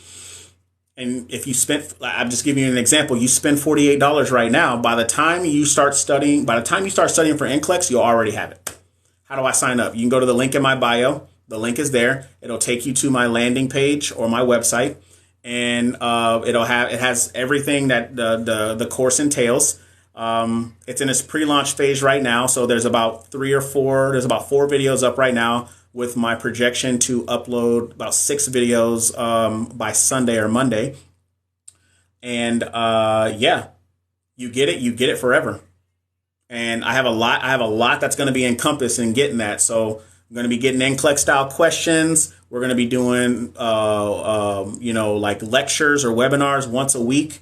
And if you spent, I'm just giving you an example, you spend $48 right now. By the time you start studying for NCLEX, you'll already have it. How do I sign up? You can go to the link in my bio. The link is there. It'll take you to my landing page or my website, and it has everything that the course entails. It's in its pre-launch phase right now, so there's about 4 videos up right now, with my projection to upload about 6 videos by Sunday or Monday. And you get it forever. And I have a lot that's going to be encompassed in getting that. So I'm going to be getting NCLEX style questions. We're going to be doing like lectures or webinars once a week.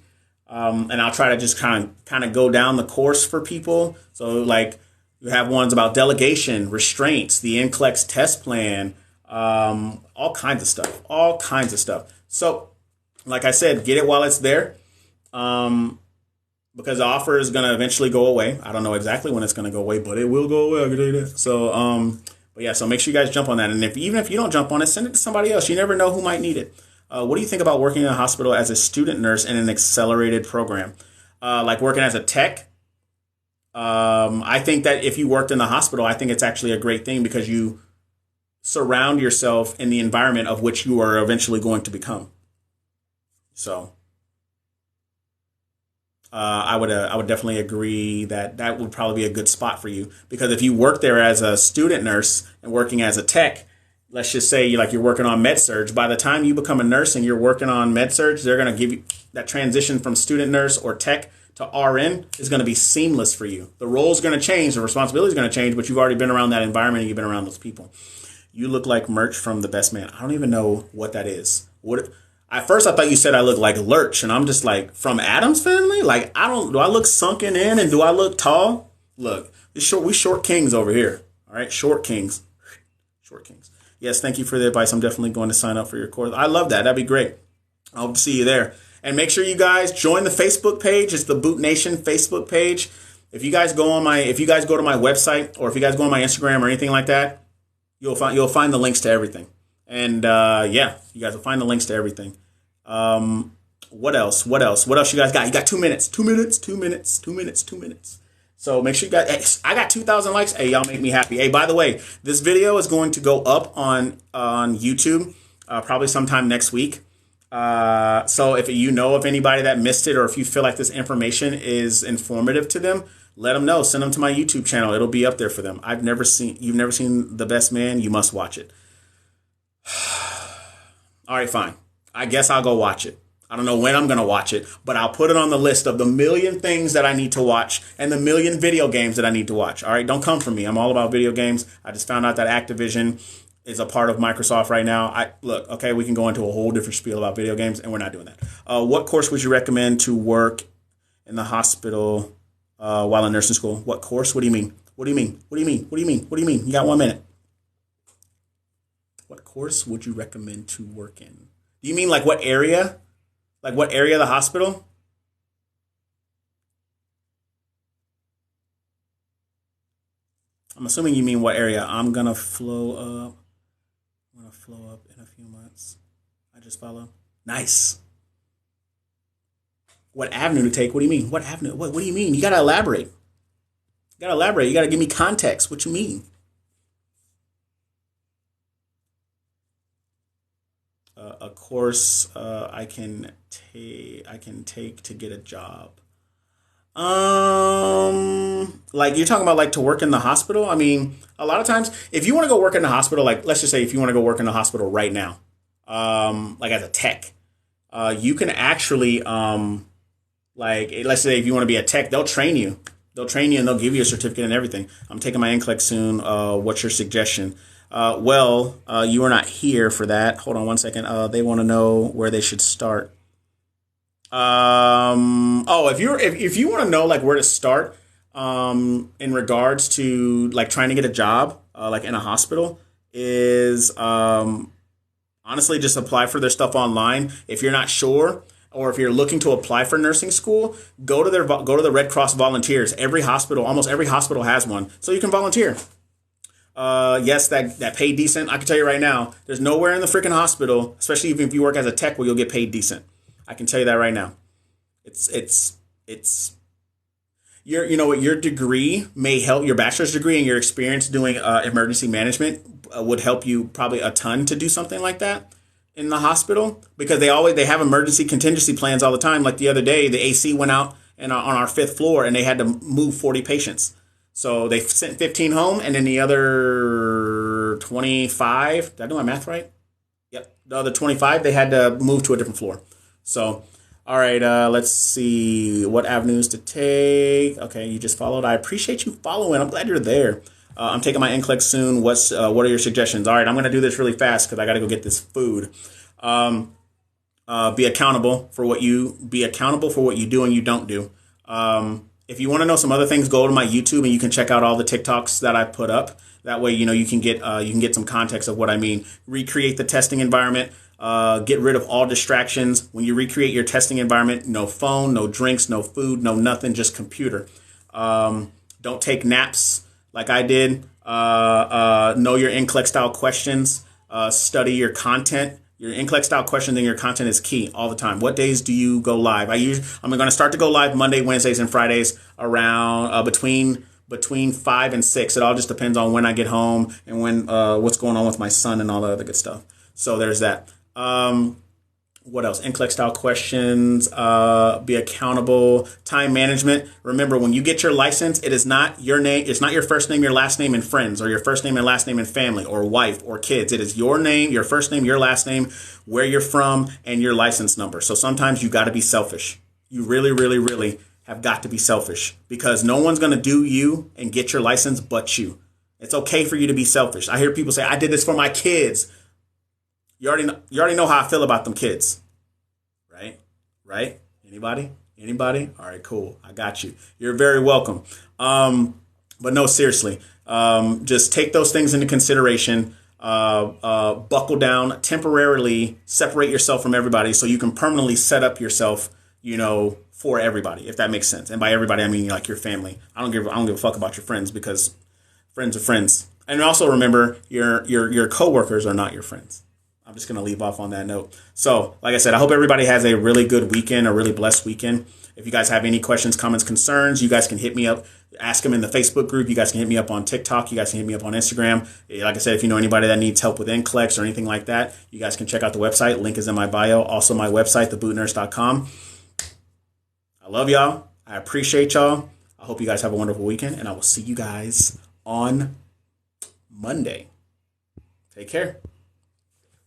And I'll try to just kind of go down the course for people. So like, you have ones about delegation, restraints, the NCLEX test plan, all kinds of stuff. So, like I said, get it while it's there, because the offer is going to eventually go away. I don't know exactly when it's going to go away, but it will go away. I can tell you that. So, but yeah, so make sure you guys jump on that. And even if you don't jump on it, send it to somebody else. You never know who might need it. What do you think about working in a hospital as a student nurse in an accelerated program? Like working as a tech? I think that if you worked in the hospital, I think it's actually a great thing because you surround yourself in the environment of which you are eventually going to become. So I would definitely agree that that would probably be a good spot for you because if you work there as a student nurse and working as a tech, let's just say you're working on med surge. By the time you become a nurse and you're working on med surge, they're going to give you that transition from student nurse or tech to RN is going to be seamless for you. The role's going to change, the responsibility is going to change, but you've already been around that environment and you've been around those people. You look like Merch from The Best Man. I don't even know what that is. What? At first, I thought you said I look like Lurch, and I'm just like, from Adam's Family? Like, do I look sunken in, and do I look tall? Look, we short kings over here. All right, short kings. Short kings. Yes, thank you for the advice. I'm definitely going to sign up for your course. I love that. That'd be great. I hope to see you there. And make sure you guys join the Facebook page. It's the Boot Nation Facebook page. If you guys go to my website, or if you guys go on my Instagram or anything like that, you'll find the links to everything. And yeah, you guys will find the links to everything. What else? What else you guys got? You got 2 minutes. 2 minutes. 2 minutes. 2 minutes. 2 minutes. So make sure you guys. I got 2,000 likes. Hey, y'all make me happy. Hey, by the way, this video is going to go up on YouTube probably sometime next week. So if you know of anybody that missed it, or if you feel like this information is informative to them, let them know. Send them to my YouTube channel. It'll be up there for them. You've never seen The Best Man. You must watch it. All right, fine. I guess I'll go watch it. I don't know when I'm going to watch it, but I'll put it on the list of the million things that I need to watch and the million video games that I need to watch. All right, don't come for me. I'm all about video games. I just found out that Activision is a part of Microsoft right now. Okay, we can go into a whole different spiel about video games, and we're not doing that. What course would you recommend to work in the hospital while in nursing school? What course? What do you mean? What do you mean? What do you mean? What do you mean? What do you mean? You got 1 minute. What course would you recommend to work in? Do you mean like what area? Like what area of the hospital? I'm assuming you mean what area. I'm going to flow up. I'm going to flow up in a few months. I just follow. Nice. What avenue to take? What do you mean? What avenue? What do you mean? You got to elaborate. You got to elaborate. You got to give me context. What you mean? A course I can take to get a job. Like you're talking about like to work in the hospital. I mean, a lot of times if you want to go work in the hospital, like let's just say if you want to go work in the hospital right now, like as a tech, you can actually like let's say if you want to be a tech, they'll train you. They'll train you and they'll give you a certificate and everything. I'm taking my NCLEX soon. What's your suggestion? You are not here for that. Hold on 1 second. They want to know where they should start. If you want to know like where to start, in regards to like trying to get a job, like in a hospital, is honestly just apply for their stuff online. If you're not sure, or if you're looking to apply for nursing school, go to the Red Cross volunteers. Almost every hospital has one, so you can volunteer. Yes, that paid decent. I can tell you right now, there's nowhere in the freaking hospital, especially even if you work as a tech, where you'll get paid decent. I can tell you that right now. Your degree may help, your bachelor's degree and your experience doing emergency management would help you probably a ton to do something like that in the hospital, because they have emergency contingency plans all the time. Like the other day, the AC went out on our 5th floor and they had to move 40 patients. So they sent 15 home, and then the other 25, did I do my math right? Yep. The other 25, they had to move to a different floor. So, all right, let's see what avenues to take. Okay, you just followed. I appreciate you following. I'm glad you're there. I'm taking my NCLEX soon. What are your suggestions? All right, I'm going to do this really fast because I got to go get this food. Be accountable for what you do and you don't do. If you want to know some other things, go to my YouTube and you can check out all the TikToks that I put up. That way, you can get some context of what I mean. Recreate the testing environment. Get rid of all distractions. When you recreate your testing environment, no phone, no drinks, no food, no nothing, just computer. Don't take naps like I did. Know your NCLEX style questions. Study your content. Your NCLEX style questions and your content is key all the time. What days do you go live? I'm going to start to go live Monday, Wednesdays, and Fridays around between 5 and 6. It all just depends on when I get home and when what's going on with my son and all the other good stuff. So there's that. What else? NCLEX style questions, be accountable, time management. Remember, when you get your license, it is not your name. It's not your first name, your last name, and friends, or your first name and last name and family, or wife, or kids. It is your name, your first name, your last name, where you're from, and your license number. So sometimes you got to be selfish. You really, really, really have got to be selfish, because no one's going to do you and get your license but you. It's okay for you to be selfish. I hear people say, I did this for my kids. You already know how I feel about them kids, right? Anybody? All right, cool. I got you. You're very welcome. But no, seriously, just take those things into consideration. Buckle down, temporarily separate yourself from everybody so you can permanently set up yourself, for everybody, if that makes sense. And by everybody, I mean like your family. I don't give a fuck about your friends, because friends are friends. And also remember, your coworkers are not your friends. I'm just going to leave off on that note. So, like I said, I hope everybody has a really good weekend, a really blessed weekend. If you guys have any questions, comments, concerns, you guys can hit me up. Ask them in the Facebook group. You guys can hit me up on TikTok. You guys can hit me up on Instagram. Like I said, if you know anybody that needs help with NCLEX or anything like that, you guys can check out the website. Link is in my bio. Also, my website, thebootnurse.com. I love y'all. I appreciate y'all. I hope you guys have a wonderful weekend, and I will see you guys on Monday. Take care.